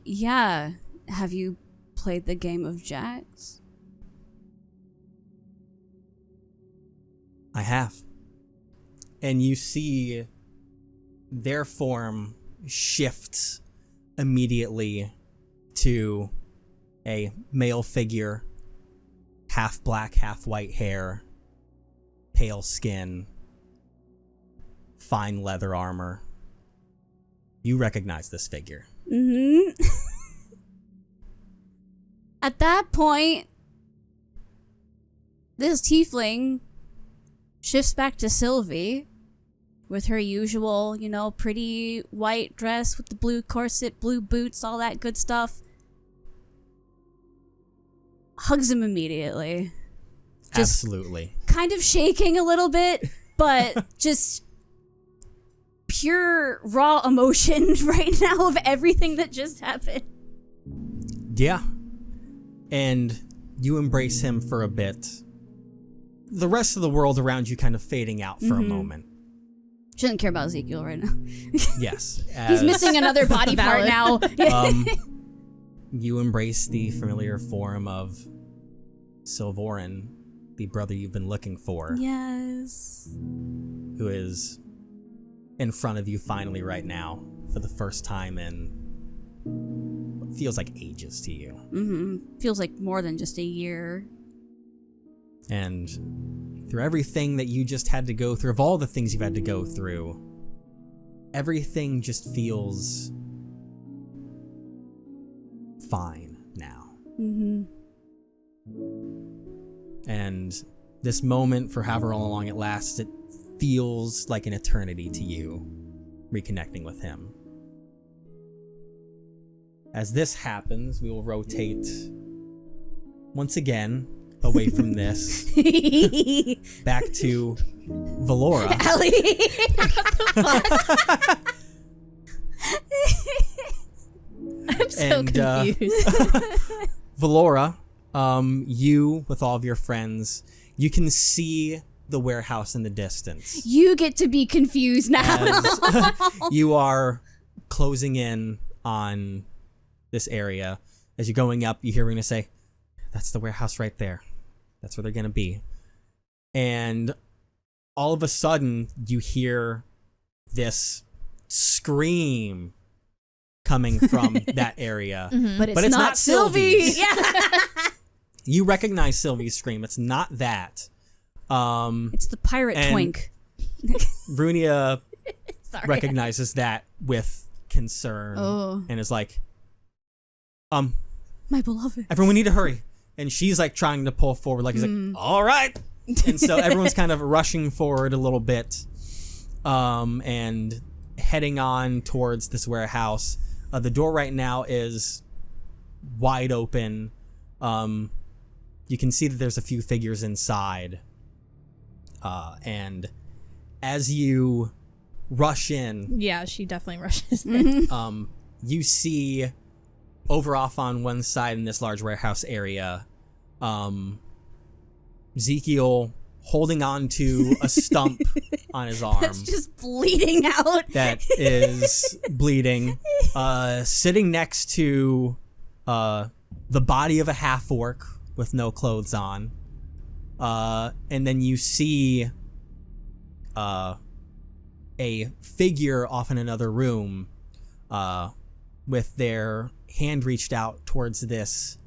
yeah, have you played the game of jacks?
I have. And you see their form shifts immediately to a male figure, half black, half white hair, pale skin, fine leather armor. You recognize this figure.
Mm-hmm. At that point, this tiefling shifts back to Sylvie with her usual, pretty white dress with the blue corset, blue boots, all that good stuff. Hugs him immediately. Just
Absolutely.
kind of shaking a little bit but just pure raw emotion right now of everything that just happened.
Yeah. And you embrace him for a bit. The rest of the world around you kind of fading out for a moment.
Shouldn't care about Zekiel right now.
Yes.
He's missing another body part now.
You embrace the familiar form of Silvorin, the brother you've been looking for.
Yes.
Who is in front of you finally right now for the first time in what feels like ages to you.
Mm-hmm. Feels like more than just a year.
And through everything that you just had to go through, of all the things you've had to go through, everything just feels fine now.
Mm-hmm.
And this moment, for however long it lasts, it feels like an eternity to you, reconnecting with him. As this happens, we will rotate once again away from this back to Valora.
Ellie. I'm so confused.
Valora, you with all of your friends, you can see the warehouse in the distance.
You get to be confused now.
As you are closing in on this area. As you're going up, you hear Runa say, "That's the warehouse right there. That's where they're going to be." And all of a sudden, you hear this scream coming from that area.
Mm-hmm.
But it's not Silvie.
Yeah. You recognize Sylvie's scream. It's not that.
It's the pirate twink.
Runia
Sorry.
recognizes that with concern and is like,
my beloved.
everyone need to hurry. And she's like trying to pull forward, like he's like, all right. And so everyone's kind of rushing forward a little bit, and heading on towards this warehouse. The door right now is wide open. You can see that there's a few figures inside. And as you rush in,
Yeah, she definitely rushes in.
you see over off on one side in this large warehouse area, Zekiel holding on to a stump on his arm
It's just bleeding out.
that is bleeding, sitting next to the body of a half-orc with no clothes on. And then you see a figure off in another room with their hand reached out towards this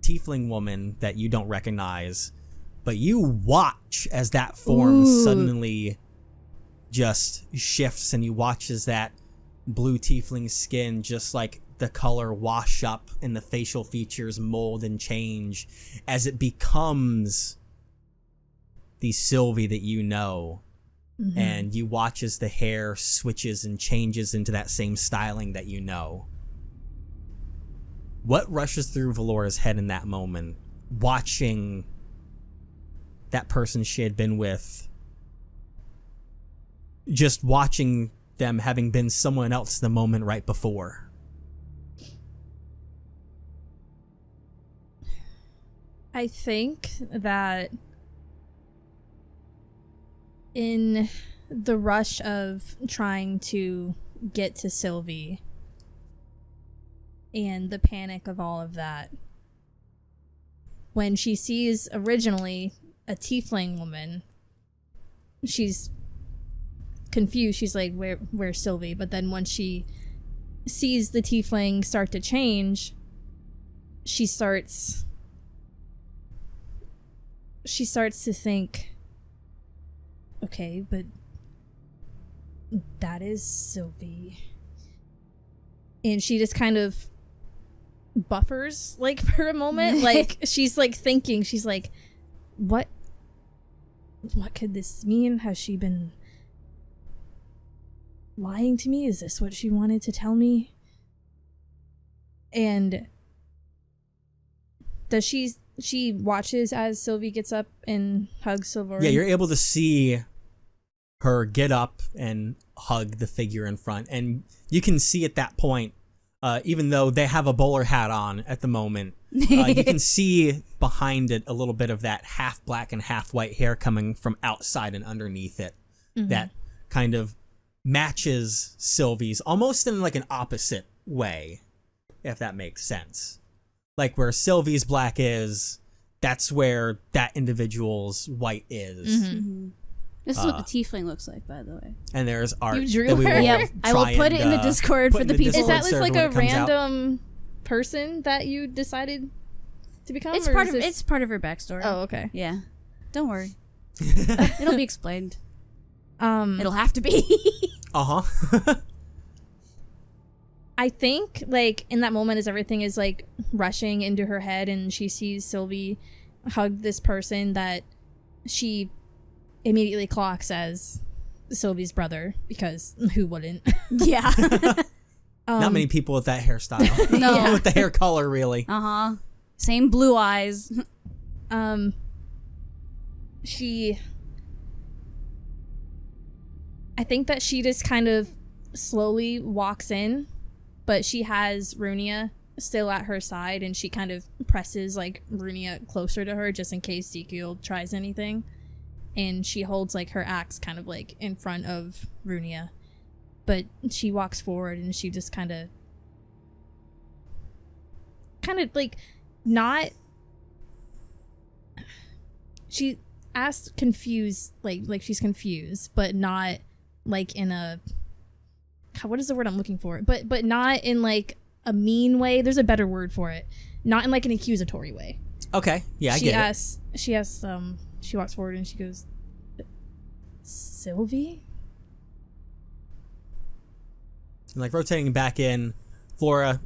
tiefling woman that you don't recognize, but you watch as that form suddenly just shifts, and you watch as that blue tiefling skin just like the color wash up and the facial features mold and change as it becomes the Silvie that you know. Mm-hmm. And you watch as the hair switches and changes into that same styling that you know. What rushes through Valora's head in that moment, watching that person she had been with, just watching them having been someone else the moment right before?
I think that in the rush of trying to get to Silvie and the panic of all of that, when she sees originally a tiefling woman, she's confused. She's like, where's Silvie? But then when she sees the tiefling start to change, she starts to think, okay, but that is Silvie. And she just kind of buffers, like, for a moment. Like, she's, like, thinking, she's like, what could this mean? Has she been lying to me? Is this what she wanted to tell me? And does she she watches as Sylvie gets up and hugs Silver.
Yeah, you're able to see her get up and hug the figure in front. And you can see at that point, even though they have a bowler hat on at the moment, you can see behind it a little bit of that half black and half white hair coming from outside and underneath it. That kind of matches Sylvie's almost in like an opposite way, if that makes sense. Like where Sylvie's black is, that's where that individual's white is.
This is what the tiefling looks like, by the way.
And there's art.
You drew
that we
her?
will
Yep, I will
try
put
and,
it in the Discord
put
for
in
the people.
Is that
Discord
just like
server
a
when it comes out.
random person that you decided to become?
It's
or
part
is
of
this-
it's part of her backstory.
Oh, okay.
Yeah. Don't worry. It'll be explained. It'll have to be.
Uh-huh.
I think, like, in that moment as everything is, like, rushing into her head and she sees Sylvie hug this person that she immediately clocks as Sylvie's brother, because who wouldn't?
Yeah.
Not many people with that hairstyle.
No.
With the hair color, really.
Uh-huh. Same blue eyes.
I think that she just kind of slowly walks in, but she has Runia still at her side, and she kind of presses like Runia closer to her just in case Zekiel tries anything. And she holds like her axe kind of like in front of Runia, but she walks forward and she just kind of like not. She asked confused, like she's confused, but not like in a, what is the word I'm looking for? But not in like a mean way. There's a better word for it. Not in like an accusatory way.
Okay. Yeah, I get it.
She walks forward and she goes, Sylvie?
And like rotating back in, Flora,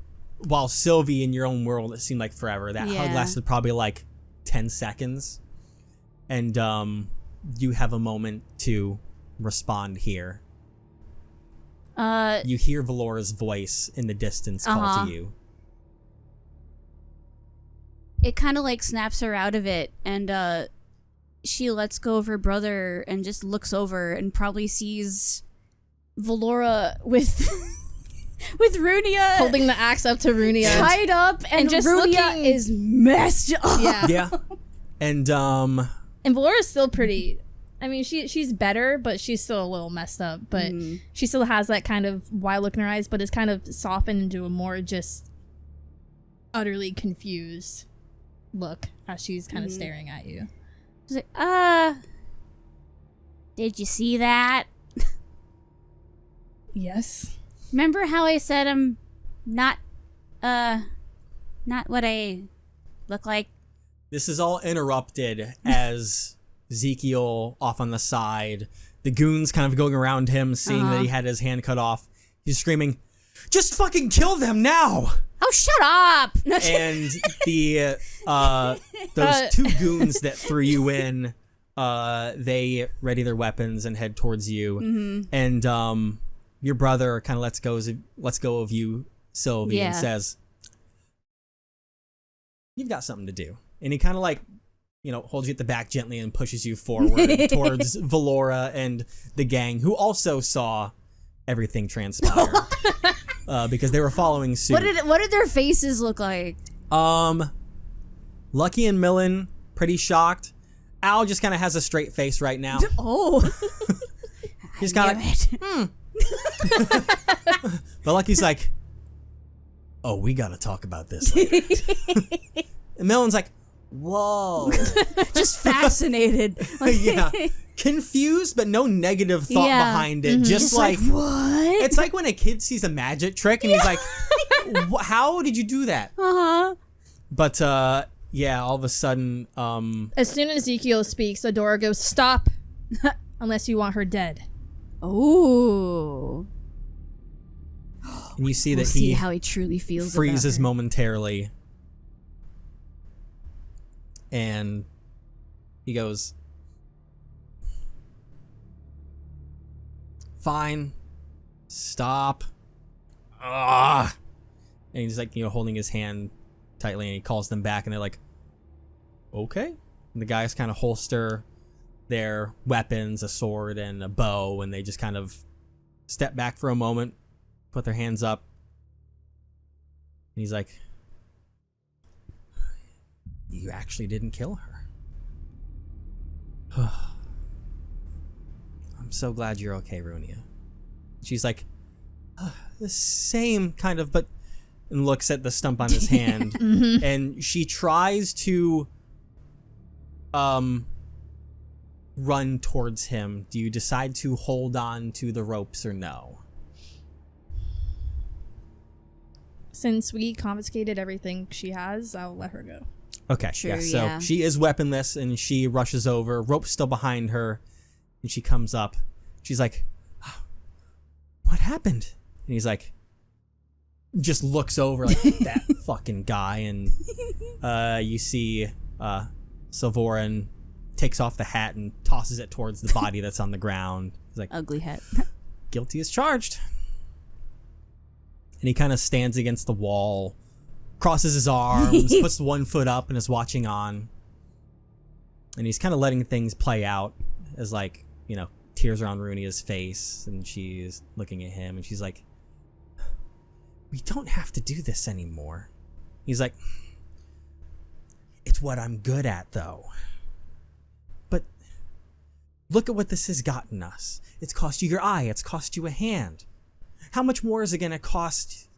while Sylvie in your own world, it seemed like forever. That hug
Yeah.
lasted probably like 10 seconds. And you have a moment to respond here. You hear Valora's voice in the distance call to you.
It kind of like snaps her out of it, and she lets go of her brother and just looks over and probably sees Valora with with Runia
Holding the axe up to Runia.
tied up, and
just
Runia
looking-
is messed up.
Yeah.
Yeah. And
And Valora's still pretty. I mean, she's better, but she's still a little messed up. But she still has that kind of wild look in her eyes, but it's kind of softened into a more just utterly confused look as she's kind of staring at you.
She's like, did you see that?
Yes.
Remember how I said I'm not what I look like?
this is all interrupted as Zekiel off on the side, the goons kind of going around him, seeing that he had his hand cut off. He's screaming, "Just fucking kill them now!"
Oh, shut up!
And the those two goons that threw you in, they ready their weapons and head towards you. And your brother kind of lets go of you, Sylvie, and says, "You've got something to do." And he kind of holds you at the back gently and pushes you forward towards Valora and the gang, who also saw everything transpire because they were following suit.
What did their faces look like?
Lucky and Millen, pretty shocked. Al just kind of has a straight face right now.
Oh,
He's kind of but Lucky's like, "Oh, we gotta talk about this later." And Millen's like, "Whoa."
just fascinated.
Yeah. Confused, but no negative thought behind it. Just like,
what?
it's like when a kid sees a magic trick and he's like, "How did you do that?" But all of a sudden,
As soon as Zekiel speaks, Adora goes, "Stop, unless you want her dead."
Oh.
and you see
We'll
that
see
he
how he truly feels.
freezes
about her.
momentarily, and he goes, "Fine, stop." And he's like, holding his hand tightly, and he calls them back, and they're like, okay. And the guys kind of holster their weapons, a sword and a bow, and they just kind of step back for a moment, put their hands up. And he's like, you actually didn't kill her. I'm so glad you're okay, Runia. She's like, the same kind of, but, and looks at the stump on his hand. And she tries to run towards him. Do you decide to hold on to the ropes or no?
Since we confiscated everything she has, I'll let her go.
Okay,
True,
yeah. So
yeah.
she is weaponless, and she rushes over. Rope's still behind her, and she comes up. She's like, what happened? And he's like, just looks over like, that fucking guy. And you see Silvoran takes off the hat and tosses it towards the body that's on the ground. He's like,
Ugly hat.
guilty as charged. And he kind of stands against the wall, crosses his arms, puts one foot up, and is watching on. And he's kind of letting things play out as, like, you know, tears are on Runia's face, and she's looking at him, and she's like, we don't have to do this anymore. He's like, it's what I'm good at, though. But look at what this has gotten us. It's cost you your eye. It's cost you a hand. How much more is it going to cost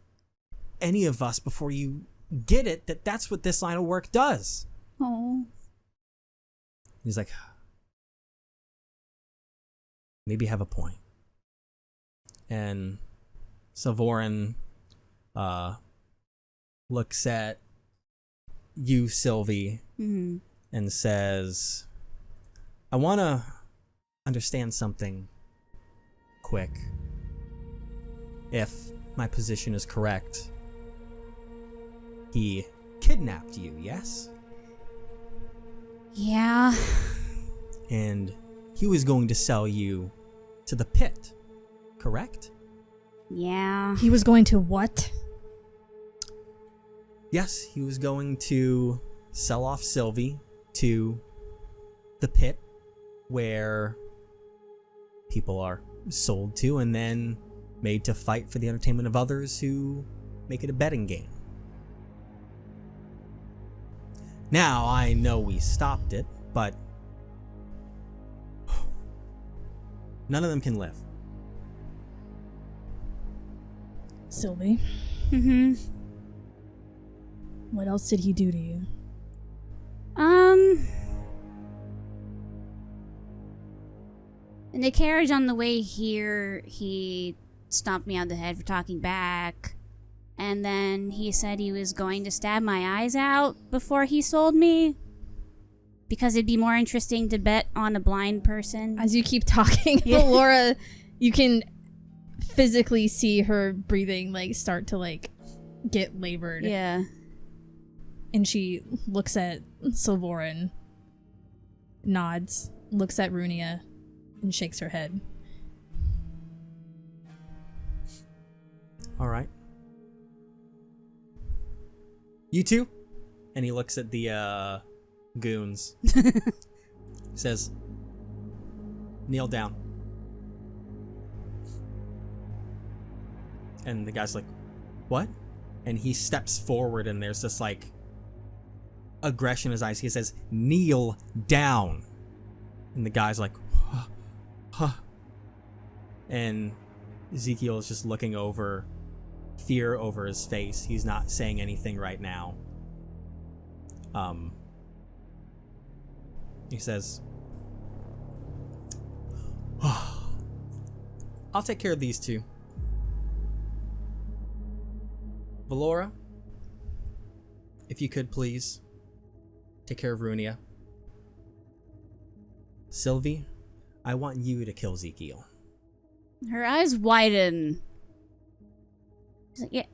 any of us before you get it that that's what this line of work does?
Oh.
He's like, maybe you have a point. And Silvoran looks at you, Silvie,
Mm-hmm.
and says, I want to understand something quick. If my position is correct, he kidnapped you, yes?
Yeah.
And he was going to sell you to the pit, correct?
Yeah.
He was going to what?
Yes, he was going to sell off Silvie to the pit, where people are sold to and then made to fight for the entertainment of others who make it a betting game. Now, I know we stopped it, but none of them can live.
Sylvie,
Mm-hmm.
what else did he do to you?
In the carriage on the way here, he stomped me on the head for talking back. And then he said he was going to stab my eyes out before he sold me. Because it'd be more interesting to bet on a blind person.
As you keep talking,
Yeah.
Valora, you can physically see her breathing like start to like get labored.
Yeah.
And she looks at Silvoran, nods, looks at Runia, and shakes her head.
All right. You two? And he looks at the goons. He says, kneel down. And the guy's like, what? And he steps forward and there's this like aggression in his eyes. He says, kneel down. And the guy's like, huh. And Zekiel is just looking over, fear over his face. He's not saying anything right now. He says, I'll take care of these two. Valora, if you could please take care of Runia. Silvie, I want you to kill Zekiel.
Her eyes widen. She's like, yeah.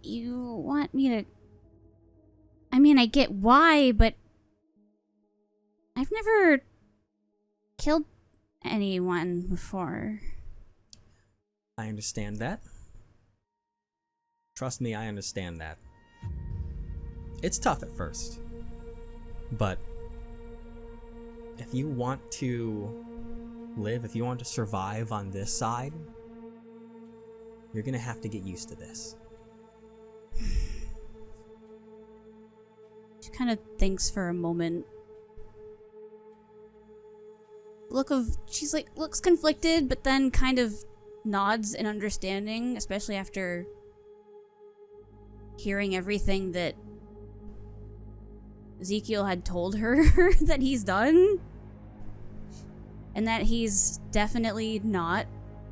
You want me to... I mean, I get why, but... I've never killed anyone before.
I understand that. Trust me, I understand that. It's tough at first. But if you want to live, if you want to survive on this side, you're gonna have to get used to this.
She kind of thinks for a moment. She's like, looks conflicted, but then kind of nods in understanding, especially after hearing everything that Zekiel had told her that he's done. And that he's definitely not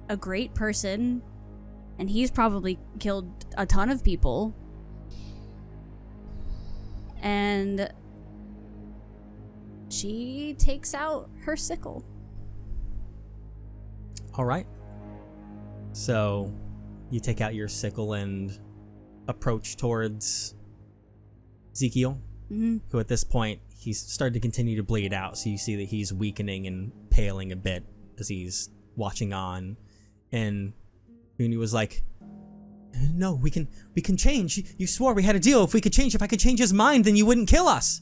a great person. And he's probably killed a ton of people. And she takes out her sickle.
All right. So you take out your sickle and approach towards Zekiel, who at this point, he's started to continue to bleed out. So you see that he's weakening and paling a bit as he's watching on. And Rooney was like, "No, we can change. You swore we had a deal. If we could change, if I could change his mind, then you wouldn't kill us."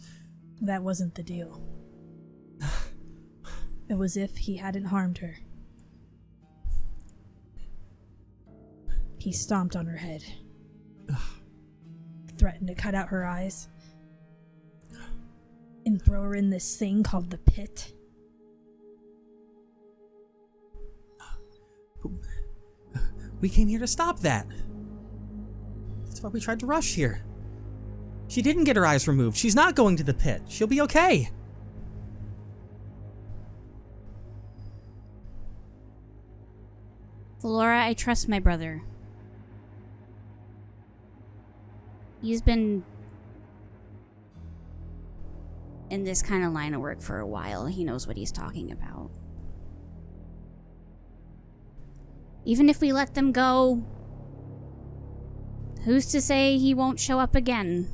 That wasn't the deal. It was if he hadn't harmed her. He stomped on her head. Threatened to cut out her eyes. And throw her in this thing called the pit.
We came here to stop that. That's why we tried to rush here. She didn't get her eyes removed. She's not going to the pit. She'll be okay.
Valora, I trust my brother. He's been in this kind of line of work for a while. He knows what he's talking about. Even if we let them go, who's to say he won't show up again?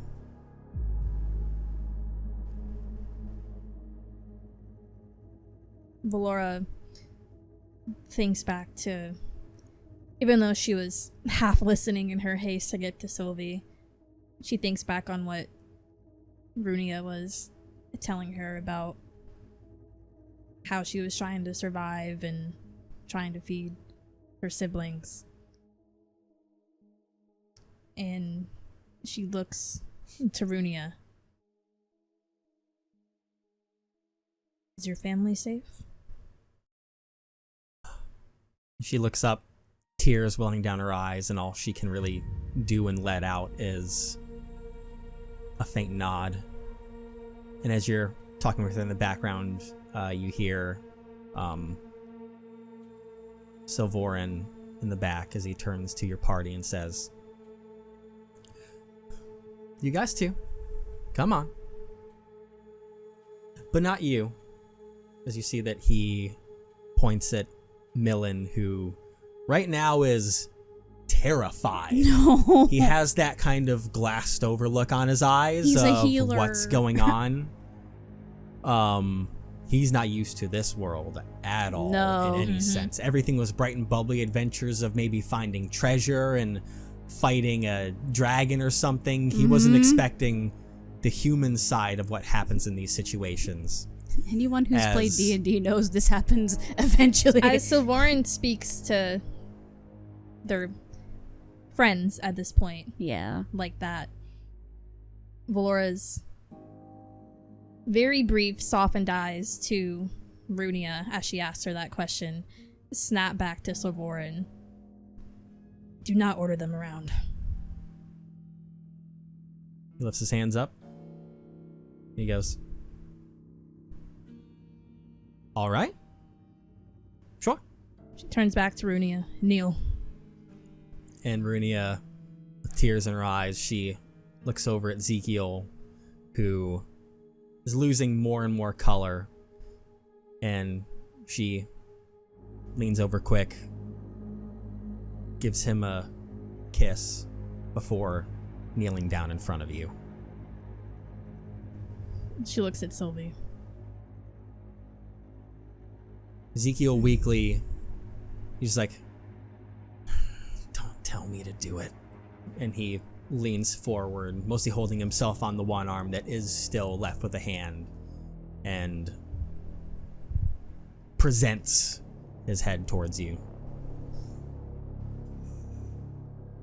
Valora thinks back to, even though she was half listening in her haste to get to Silvie, she thinks back on what Runia was telling her about how she was trying to survive and trying to feed her siblings. And she looks to Runia. Is your family safe?
She looks up, tears welling down her eyes, and all she can really do and let out is a faint nod. And as you're talking with her in the background, you hear Silvorin in the back as he turns to your party and says, "You guys too. Come on." But not you. As you see that he points at Millen, who right now is terrified.
No.
He has that kind of glassed over look on his eyes.
He's a
of
healer.
What's going on. He's not used to this world at all.
No.
In any sense. Everything was bright and bubbly adventures of maybe finding treasure and fighting a dragon or something. He wasn't expecting the human side of what happens in these situations.
Anyone who's played D&D knows this happens eventually.
As Silvorin speaks to their friends at this point,
Yeah.
like that, Valora's very brief, softened eyes to Runia as she asks her that question snap back to Silvorin. Do not order them around.
He lifts his hands up. He goes, "All right. Sure."
She turns back to Runia. Kneel.
And Runia, with tears in her eyes, she looks over at Zekiel, who is losing more and more color. And she leans over quick, gives him a kiss before kneeling down in front of you.
She looks at Sylvie.
Zekiel weakly, he's like, "Don't tell me to do it." And he leans forward, mostly holding himself on the one arm that is still left with a hand, and presents his head towards you.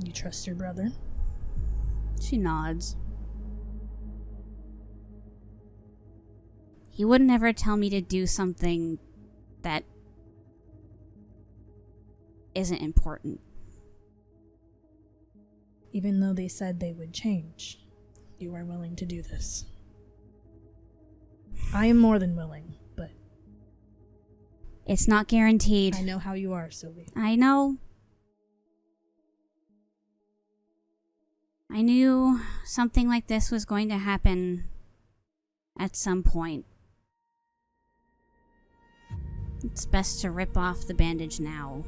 You trust your brother?
She nods. He would never tell me to do something that isn't important.
Even though they said they would change, you are willing to do this. I am more than willing, but
It's not guaranteed.
I know how you are, Sylvie.
I know. I knew something like this was going to happen at some point. It's best to rip off the bandage now.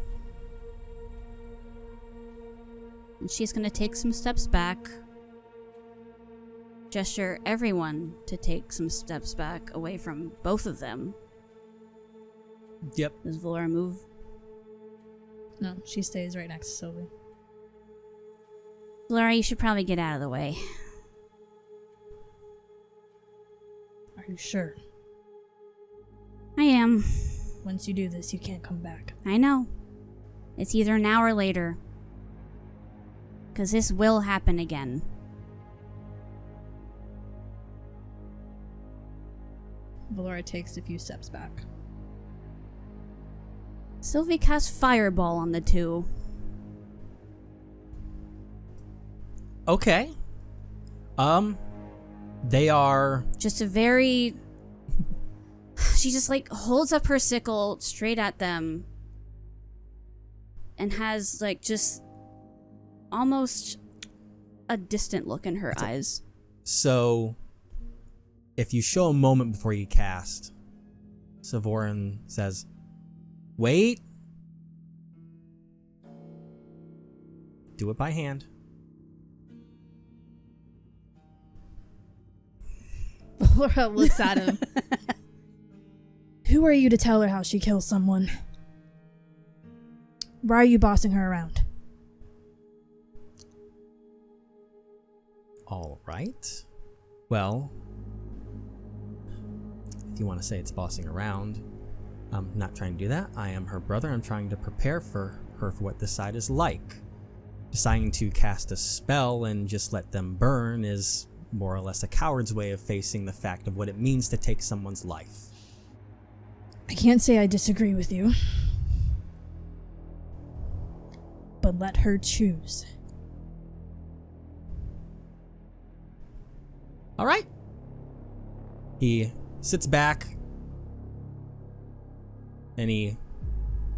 And she's gonna take some steps back. Gesture everyone to take some steps back away from both of them.
Yep.
Does Valora move?
No, she stays right next to Sylvie.
Valora, you should probably get out of the way.
Are you sure?
I am.
Once you do this, you can't come back.
I know. It's either now or later. 'Cause this will happen again.
Valora takes a few steps back.
Sylvie casts Fireball on the two.
Okay. They are...
Just a very... She just like holds up her sickle straight at them. And has like just almost a distant look in her eyes.
So, if you show a moment before you cast, Savorin says, wait. Do it by hand.
Valora looks at him. Who are you to tell her how she kills someone? Why are you bossing her around?
All right. Well, if you want to say it's bossing around, I'm not trying to do that. I am her brother. I'm trying to prepare for her for what this side is like. Deciding to cast a spell and just let them burn is more or less a coward's way of facing the fact of what it means to take someone's life.
I can't say I disagree with you. But let her choose.
All right. He sits back and he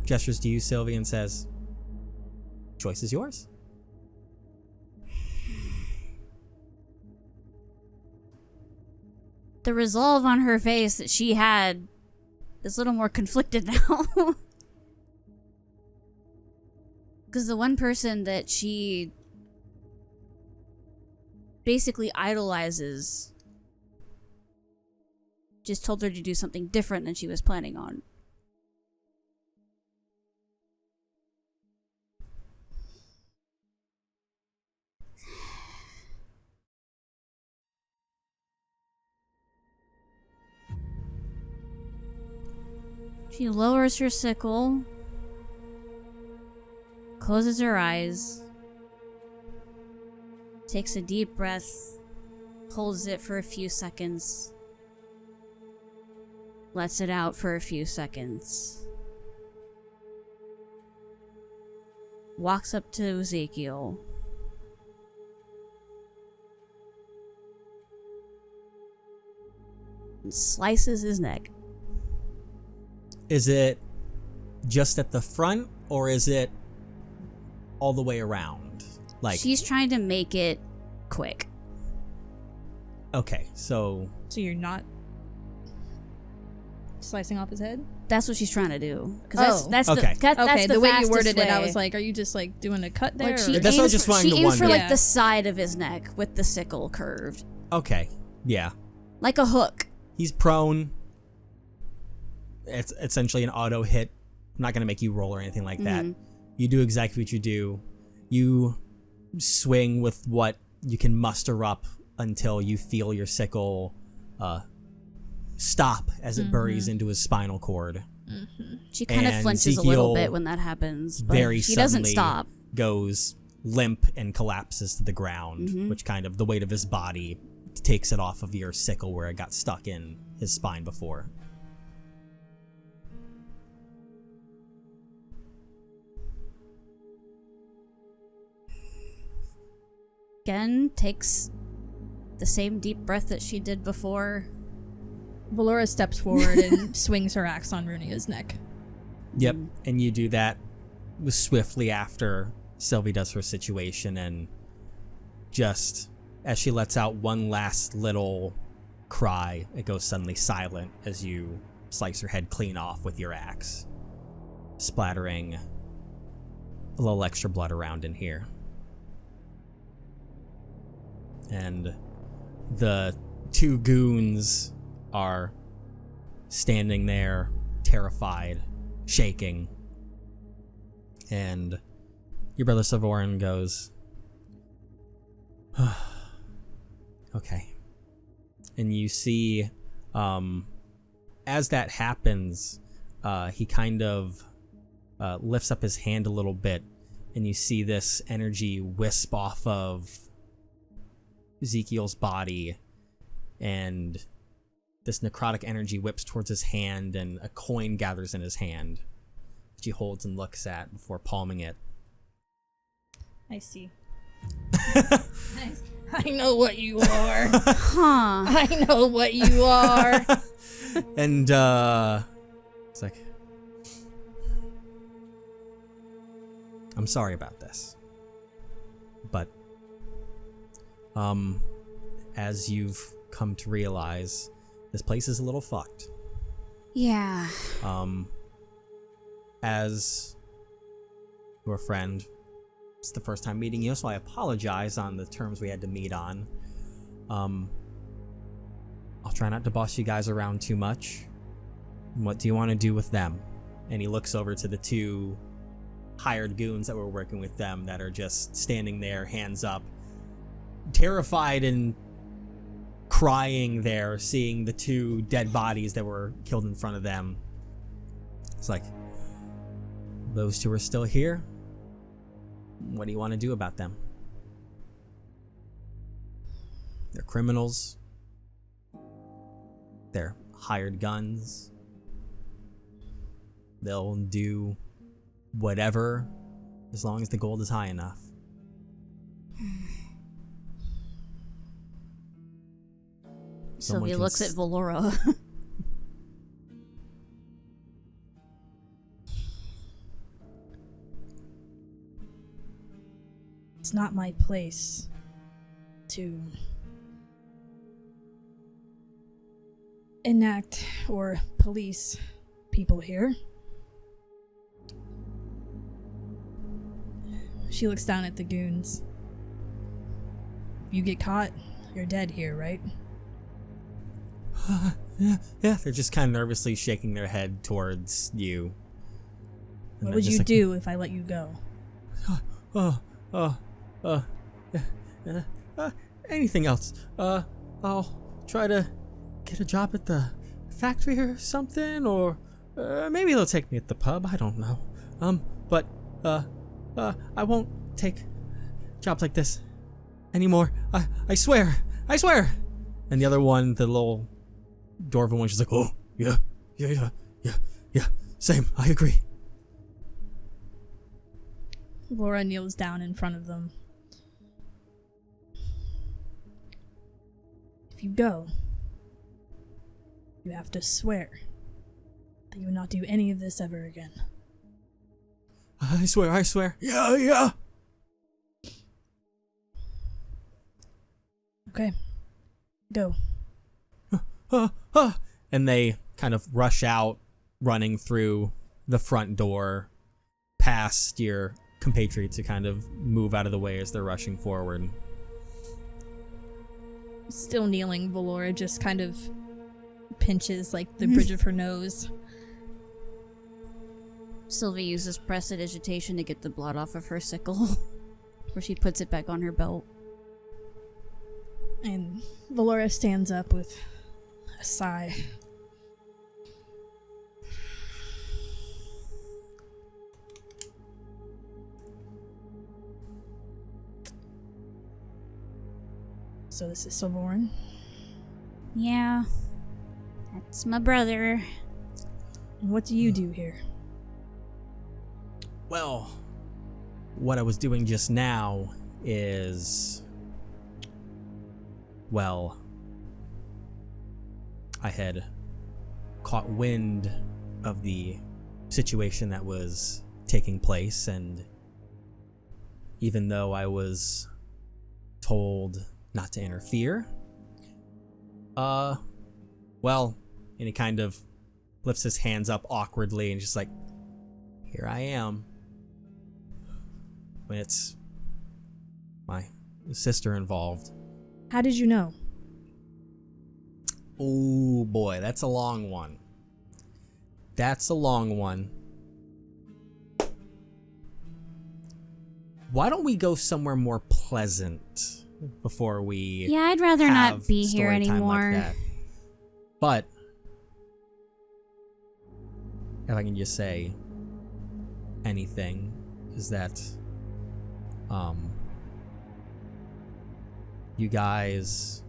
gestures to you, Sylvie, and says, choice is yours.
The resolve on her face that she had is a little more conflicted now. Because the one person that she basically idolizes just told her to do something different than she was planning on. She lowers her sickle, closes her eyes, takes a deep breath, holds it for a few seconds, lets it out for a few seconds, walks up to Zekiel, and slices his neck.
Is it just at the front or is it all the way around? Like,
she's trying to make it quick.
okay, so
So you're not slicing off his head?
That's what she's trying to do.
Oh.
That's
Okay.
that's
Okay,
the
the way you
fastest
worded it, I
way.
was like, are you just like doing a cut there?
Like she
or-
That's what I was
aims
just
for,
wanting
she
to
aims for
wonder.
like
Yeah.
the side of his neck with the sickle curved,
okay, yeah.
like a hook.
He's prone. It's essentially an auto hit. I'm not going to make you roll or anything like that. You do exactly what you do. You swing with what you can muster up until you feel your sickle stop as it buries into his spinal cord.
She kind of
And
flinches a little
Zekiel
bit when that happens, but
very
she doesn't
suddenly
stop.
goes limp and collapses to the ground, which kind of the weight of his body takes it off of your sickle where it got stuck in his spine before.
Gen takes the same deep breath that she did before.
Valora steps forward and swings her axe on Runia's neck.
Yep, and you do that swiftly after Sylvie does her situation, and just as she lets out one last little cry, it goes suddenly silent as you slice her head clean off with your axe, splattering a little extra blood around in here. And the two goons are standing there, terrified, shaking. And your brother Savoran goes, okay. And you see, as that happens, he kind of lifts up his hand a little bit, and you see this energy wisp off of Zekiel's body, and this necrotic energy whips towards his hand, and a coin gathers in his hand, which he holds and looks at before palming it.
I see. I know what you are.
Huh.
I know what you are.
And it's like, I'm sorry about this, but as you've come to realize, this place is a little fucked.
Yeah.
As your friend, it's the first time meeting you, so I apologize on the terms we had to meet on. I'll try not to boss you guys around too much. What do you want to do with them? And he looks over to the two hired goons that were working with them that are just standing there, hands up, terrified and crying there, seeing the two dead bodies that were killed in front of them. It's like, those two are still here? What do you want to do about them? They're criminals. They're hired guns. They'll do whatever as long as the gold is high enough.
Sylvia looks at Valora.
It's not my place to enact or police people here. She looks down at the goons. You get caught, you're dead here, right?
Yeah, they're just kind of nervously shaking their head towards you. And
What
they're
would
just
you
like,
do if I let you go?
Anything else? I'll try to get a job at the factory or something, or maybe they'll take me at the pub. I don't know. But I won't take jobs like this anymore. I swear. And the other one, the little dwarven one, she's like, oh, yeah, same, I agree.
Laura kneels down in front of them. If you go, you have to swear that you will not do any of this ever again.
I swear. Yeah.
Okay. Go.
And they kind of rush out, running through the front door, past your compatriots to kind of move out of the way as they're rushing forward.
Still kneeling, Valora just kind of pinches like the bridge of her nose.
Sylvie uses prestidigitation to get the blood off of her sickle, where she puts it back on her belt.
And Valora stands up with a sigh. So this is Silvorn.
Yeah. That's my brother.
What do you do here?
Well, what I was doing just now is... Well, I had caught wind of the situation that was taking place, and even though I was told not to interfere, well, and he kind of lifts his hands up awkwardly and just like, here I am. When it's my sister involved.
How did you know?
Oh boy, that's a long one. That's a long one. Why don't we go somewhere more pleasant before we...
Yeah, I'd rather
have
not be here
story time
anymore.
like that. But if I can just say anything, is that you guys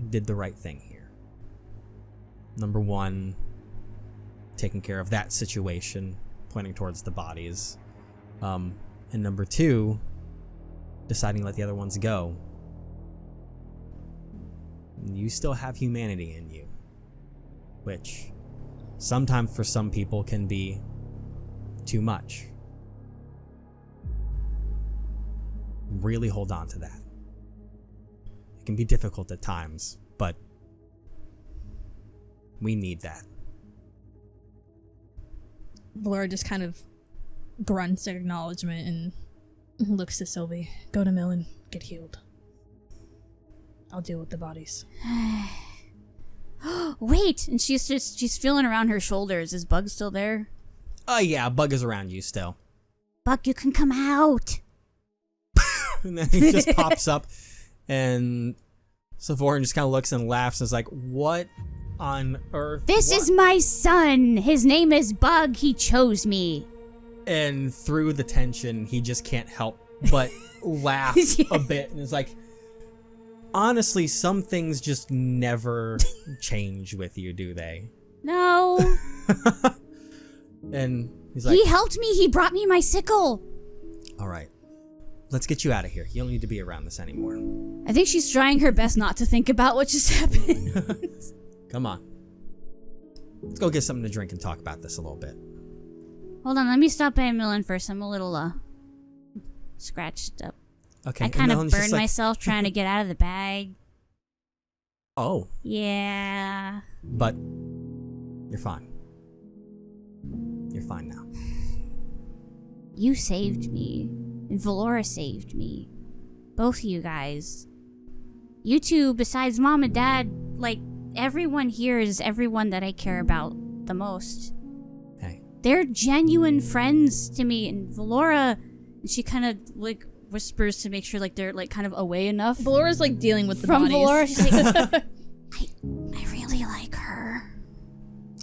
did the right thing here. Number one, taking care of that situation, pointing towards the bodies. And number two, deciding to let the other ones go. You still have humanity in you, which sometimes for some people can be too much. Really hold on to that. It can be difficult at times, but we need that.
Valora just kind of grunts in acknowledgement and looks to Sylvie. Go to Mill and get healed. I'll deal with the bodies.
Wait, and she's feeling around her shoulders. Is Bug still there?
Oh yeah, Bug is around you still.
Bug, you can come out.
And then he just pops up, and Silvorn just kind of looks and laughs and is like, what on earth?
This is my son. His name is Bug. He chose me.
And through the tension, he just can't help but laugh a bit and is like, honestly, some things just never change with you, do they?
No.
And he's like,
He helped me. He brought me my sickle.
all right, let's get you out of here. You don't need to be around this anymore.
I think she's trying her best not to think about what just happened.
Come on. Let's go get something to drink and talk about this a little bit.
Hold on, let me stop by a million first. I'm a little scratched up.
Okay.
I kind of
Melon's just
burned
like,
myself trying to get out of the bag.
Oh,
Yeah.
but you're fine. You're fine now.
You saved me. And Valora saved me. Both of you guys. You two, besides Mom and Dad, like, everyone here is everyone that I care about the most.
Hey.
They're genuine friends to me, and Valora, she kind of, like, whispers to make sure, like, they're, like, kind of away enough.
Valora's like dealing with the
From
bodies.
Valora, she's like, I really like her.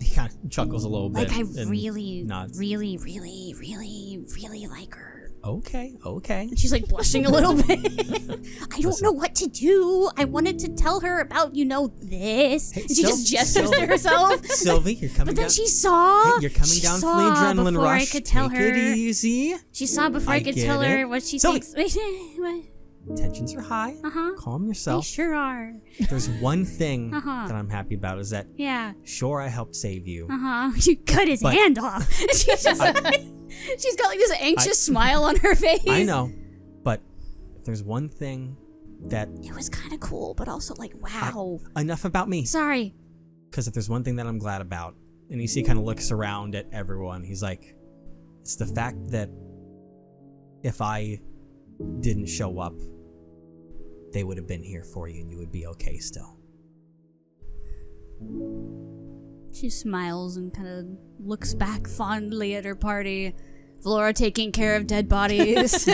He kind of chuckles a little bit.
Like, I
and
really,
nods.
really, really, really, really like her.
Okay.
And she's like blushing a little bit. I don't
Listen.
know what to do. I wanted to tell her about, this.
Hey,
And she just gestures
Sylvie.
to herself.
Sylvie, you're coming
But then
down.
she saw.
Hey, you're coming
she
down from
saw
the adrenaline
before
rush.
I could tell
Take
her.
it easy.
She saw before I could
get
tell her
it.
what she
Sylvie.
thinks. What?
Tensions are high.
Uh-huh.
Calm
They
yourself.
sure are.
There's one thing
Uh-huh.
that I'm happy about is that,
Yeah.
sure, I helped save you.
Uh-huh. You cut his
But-
hand off. She's just she's got like this anxious smile on her face.
I know, but if there's one thing that...
It was kind of cool, but also like, wow.
Enough about me.
Sorry.
Because if there's one thing that I'm glad about, and you see he kind of looks around at everyone, he's like, it's the fact that if I didn't show up, they would have been here for you and you would be okay still.
She smiles and kind of looks back fondly at her party. Valora taking care of dead bodies.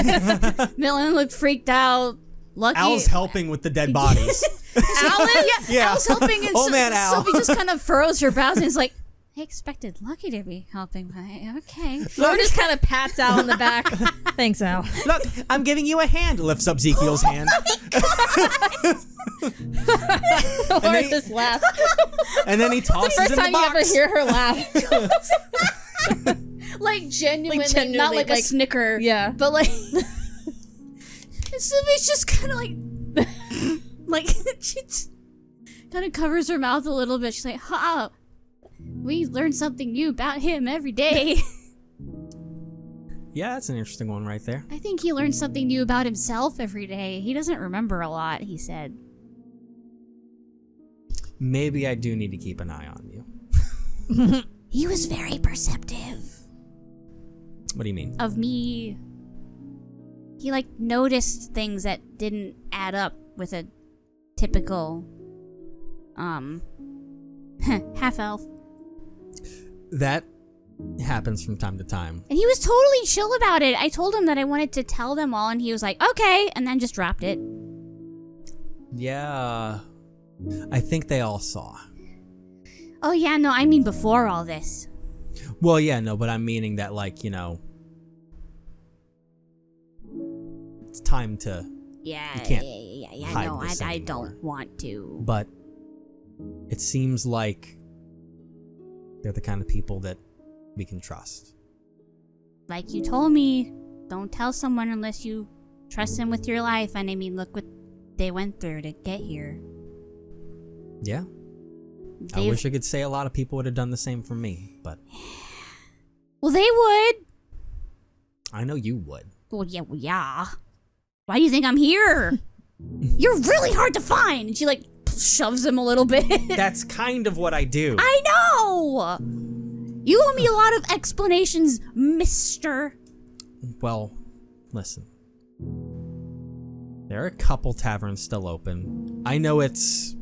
Millen looked freaked out. Lucky.
Al's helping with the dead bodies. Yeah.
Al's helping, and
Oh, man, Al.
Sylvie just kind of furrows her brows and is like, I expected Lucky to be helping. Okay.
Laura just kind of pats Al on the back. Thanks, Al.
Look, I'm giving you a hand. Lifts up Zekiel's hand.
Laura just laughs.
And then he tosses
First
in the
time you ever
box.
hear her laugh.
Like genuinely,
genuinely,
not like a
like-
snicker.
Yeah.
But like, and Sylvie's just kind of like she kind of covers her mouth a little bit. She's like, "Ha, we learn something new about him every day."
Yeah, that's an interesting one right there.
I think he learns something new about himself every day. He doesn't remember a lot, he said.
Maybe I do need to keep an eye on you.
He was very perceptive
What do you mean?
of me. He like noticed things that didn't add up with a typical half elf.
That happens from time to time.
And he was totally chill about it. I told him that I wanted to tell them all, and he was like, okay, and then just dropped it.
Yeah. I think they all saw.
Oh, yeah, no, I mean before all this.
Well, yeah, no, but I'm meaning that, like, you know, it's time to,
Yeah,
You can't
yeah,
hide
no,
this
I
anymore.
don't want to.
but it seems like they're the kind of people that we can trust.
Like you told me, don't tell someone unless you trust them with your life. And I mean, look what they went through to get here.
Yeah. I wish I could say a lot of people would have done the same for me, but
Well, they would.
I know you would.
Well, yeah. Why do you think I'm here? You're really hard to find. And she like shoves him a little bit.
That's kind of what I do.
I know. You owe me a lot of explanations, mister.
Well, listen. There are a couple taverns still open. I know it's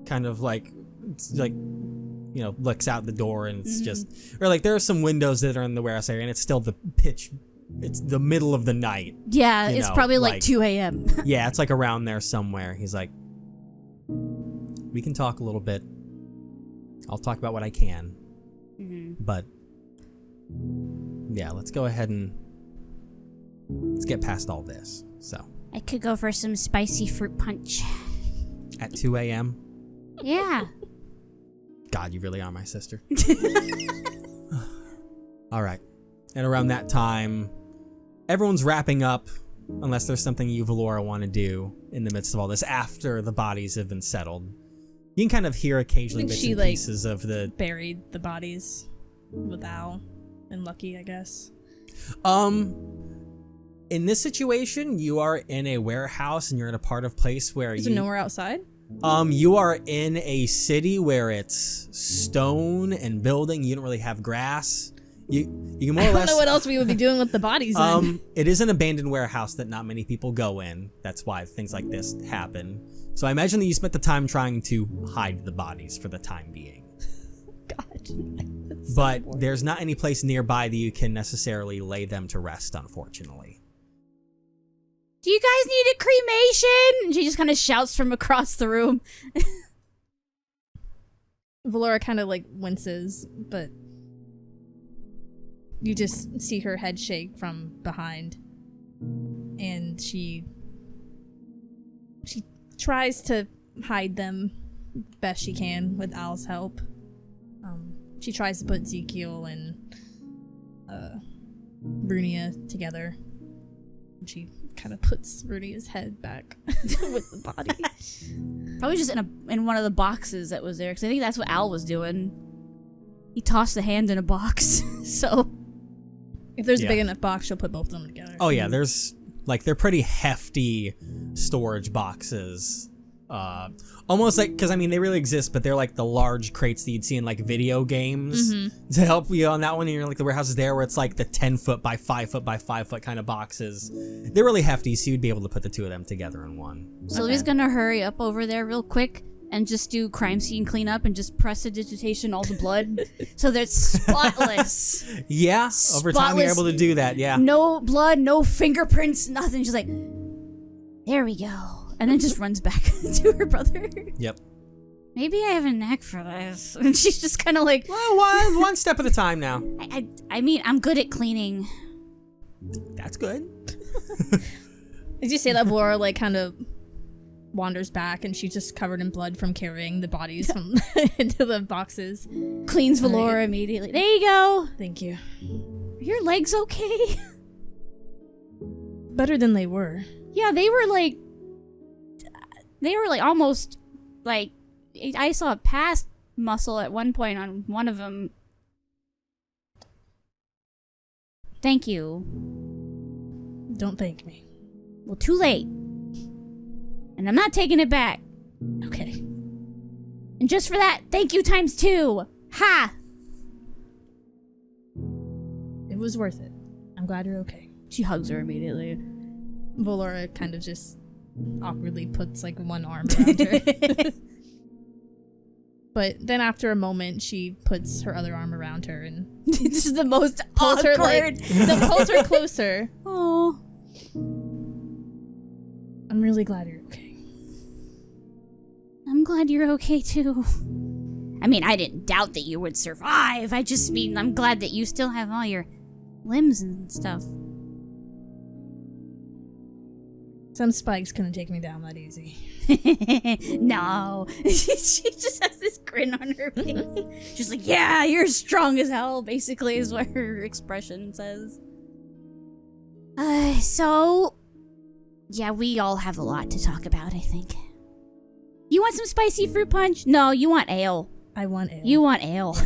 kind of like, you know, looks out the door and it's just, or like there are some windows that are in the warehouse area and it's still the pitch, it's the middle of the night.
Yeah,
You
it's
know,
probably like
like-
2 a.m.
Yeah, it's like around there somewhere. He's like, we can talk a little bit. I'll talk about what I can. But yeah, let's go ahead and let's get past all this. So
I could go for some spicy fruit punch.
at 2 a.m.
Yeah.
God, you really are my sister. All right. And around that time, everyone's wrapping up, unless there's something you, Valora, want to do in the midst of all this after the bodies have been settled. You can kind of hear occasionally
I think
bits
she,
and
like,
pieces of the...
Buried the bodies with Al and Lucky, I guess.
In this situation, you are in a warehouse and you're in a part of place where
Is there nowhere outside?
you are in a city where it's stone and building. You don't really have grass. You can more
I
or
don't
less.
know what else we would be doing with the bodies then.
It is an abandoned warehouse that not many people go in. That's why things like this happen. So I imagine that you spent the time trying to hide the bodies for the time being.
God.
But there's not any place nearby that you can necessarily lay them to rest, unfortunately.
Do you guys need a cremation? And she just kind of shouts from across the room.
Valora kind of like winces, but you just see her head shake from behind. And she tries to hide them best she can with Al's help. She tries to put Zekiel and Runia together. And she kind of puts Runia's head back with the body.
Probably just in one of the boxes that was there, because I think that's what Al was doing. He tossed the hand in a box. So
If there's
Yeah.
a big enough box, she'll put both of them together.
Oh yeah, there's like they're pretty hefty storage boxes. Almost like, because I mean they really exist, but they're like the large crates that you'd see in like video games to help you on that one. And you're like the warehouses there where it's like the 10-foot by 5-foot by 5-foot kind of boxes. They're really hefty, so you'd be able to put the two of them together in one.
Sylvie's gonna hurry up over there real quick and just do crime scene cleanup and just prestidigitation all the blood so that it's spotless.
Yeah, over time you're
Spotless.
able to do that. Yeah.
No blood, no fingerprints, nothing. She's like, There we go. And then just runs back to her brother.
Yep.
Maybe I have a knack for this. And she's just kind of like,
Well, one step at a time now.
I mean, I'm good at cleaning.
That's good.
As you say that, Valora like kind of wanders back, and she's just covered in blood from carrying the bodies from into the boxes.
Cleans Valora immediately. There you go.
Thank you.
Are your legs okay?
Better than they were.
Yeah, they were like almost like, I saw a past muscle at one point on one of them. Thank you.
Don't thank me.
Well, too late. And I'm not taking it back.
Okay.
And just for that, thank you times 2. Ha!
It was worth it. I'm glad you're okay.
She hugs her immediately.
Valora kind of just awkwardly puts like one arm around her. But then after a moment, she puts her other arm around her and
This is the most
pulls her
awkward.
pulls her closer.
Oh.
I'm really glad you're okay.
I'm glad you're okay too. I mean, I didn't doubt that you would survive. I just mean, I'm glad that you still have all your limbs and stuff.
Some spikes couldn't take me down that easy.
No. She just has this grin on her face. She's like, yeah, you're strong as hell, basically, is what her expression says. So, yeah, we all have a lot to talk about, I think. You want some spicy fruit punch? No, you want ale.
I want ale.
You want ale.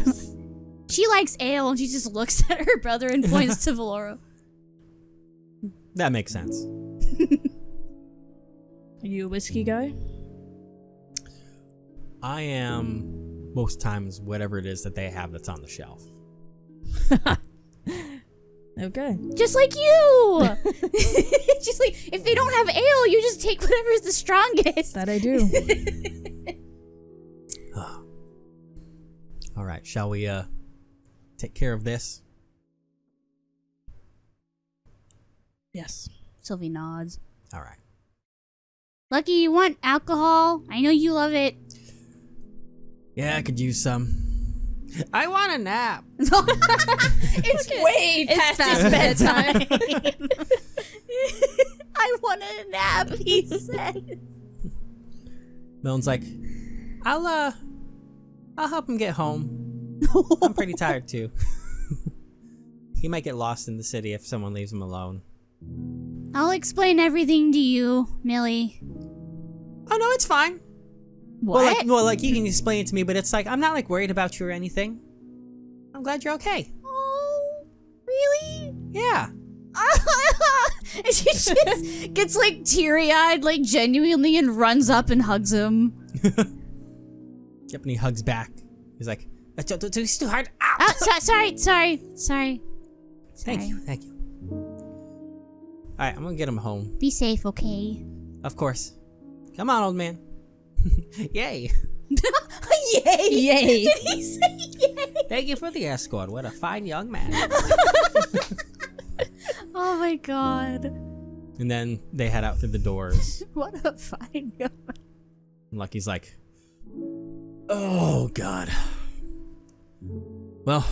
She likes ale, and she just looks at her brother and points to Valora.
That makes sense.
Are you a whiskey guy?
I am most times whatever it is that they have that's on the shelf.
Okay.
Just like you! Just like, if they don't have ale, you just take whatever is the strongest.
That I do.
All right, shall we take care of this?
Yes.
Sylvie nods.
All right.
Lucky, you want alcohol? I know you love it.
Yeah, I could use some. I want a nap.
It's way
It's
past his
bedtime.
I want a nap, he said.
Melon's like, I'll help him get home. I'm pretty tired too. He might get lost in the city if someone leaves him alone.
I'll explain everything to you, Millie.
Oh no, it's fine.
What?
Well, like you can explain it to me, but it's like I'm not like worried about you or anything. I'm glad you're okay.
Oh, really?
Yeah.
And she just gets like teary-eyed, like genuinely, and runs up and hugs him.
Yep, and he hugs back. He's like, it's too hard. Ow!
Sorry.
Thank you. All right, I'm gonna get him home.
Be safe, okay?
Of course. Come on, old man. Yay.
Yay!
Yay.
Did he say yay?
Thank you for the escort. What a fine young man.
Oh my god.
And then they head out through the doors.
What a fine guy.
And Lucky's like, oh, God. Well,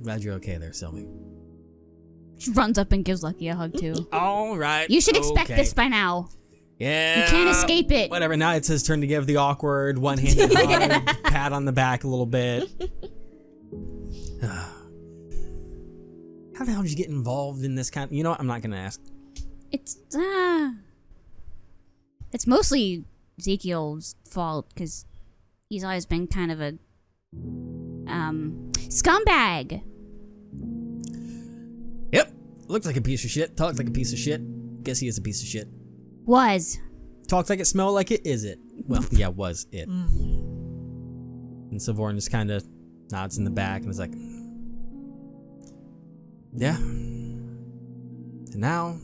glad you're okay there, Sylvie.
She runs up and gives Lucky a hug too.
All right.
You should expect
okay.
this by now.
Yeah.
You can't escape it.
Whatever. Now it's his turn to give the awkward one-handed hug, pat on the back a little bit. How the hell did you get involved in this kind of... You know what? I'm not going to ask.
It's mostly Zekiel's fault, because he's always been kind of a scumbag.
Yep. Looks like a piece of shit. Talks like a piece of shit. Guess he is a piece of shit.
Was.
Talks like it, smell like it, is it? Well, yeah, was it. And Silvorn just kind of nods in the back and is like, yeah. And now,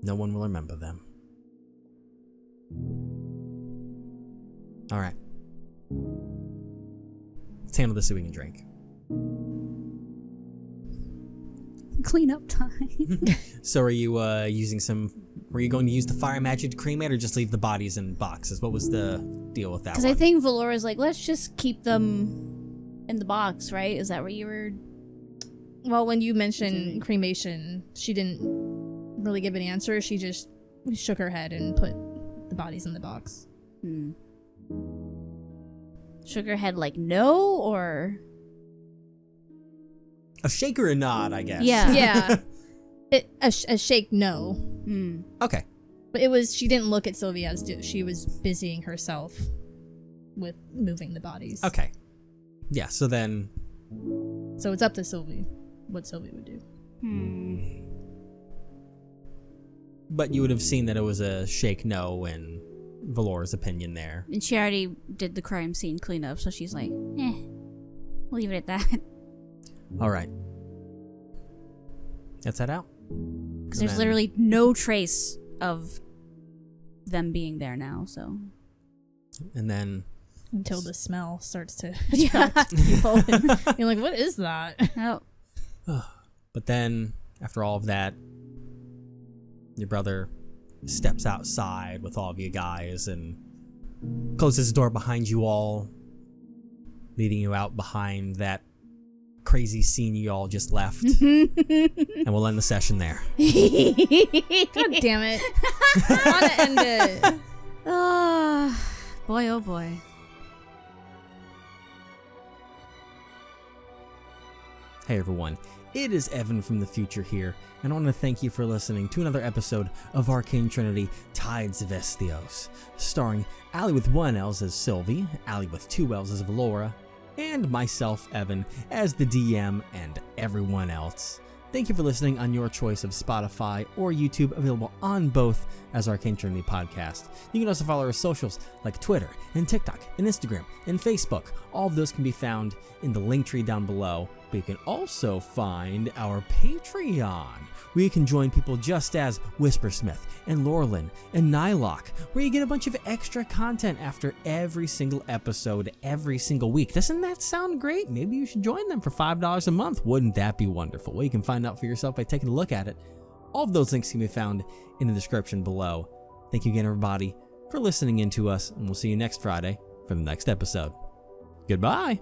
no one will remember them. All right. Let's handle this so we can drink.
Clean up time.
So are you using some Were you going to use the fire magic to cremate or just leave the bodies in boxes? What was the deal with that
Because
one?
I think Valora's like, let's just keep them in the box, right? Is that what you were?
Well, when you mentioned cremation, she didn't really give an answer. She just shook her head and put the bodies in the box.
Shook her head like no, or
A shake or a nod, I guess.
Yeah.
Yeah. A shake, no.
Okay.
But she didn't look at Sylvie as she was busying herself with moving the bodies.
Okay. Yeah, so then...
So it's up to Sylvie, what Sylvie would do.
But you would have seen that it was a shake no in Valora's opinion there.
And she already did the crime scene cleanup, so she's like, leave it at that.
All right. Let's head out.
Because there's literally no trace of them being there now, so.
And then...
Until the smell starts to
Yeah.
attract people. And you're like, what is that?
Oh.
But then, after all of that, your brother steps outside with all of you guys and closes the door behind you all, leading you out behind that crazy scene you all just left. And we'll end the session there.
God damn it. I want to end it.
Boy, oh boy.
Hey everyone, it is Evan from the future here, and I want to thank you for listening to another episode of Arcane Trinity Tides of Esthios, starring Allie with 1 L as Silvie, Allie with 2 L's as Valora, and myself, Evan, as the DM and everyone else. Thank you for listening on your choice of Spotify or YouTube, available on both as Arcane Trinity Podcast. You can also follow our socials like Twitter and TikTok and Instagram and Facebook. All of those can be found in the link tree down below. But you can also find our Patreon, where you can join people just as Whispersmith and Laurelin and Nylock, where you get a bunch of extra content after every single episode, every single week. Doesn't that sound great? Maybe you should join them for $5 a month. Wouldn't that be wonderful? Well, you can find out for yourself by taking a look at it. All of those links can be found in the description below. Thank you again, everybody, for listening in to us, and we'll see you next Friday for the next episode. Goodbye.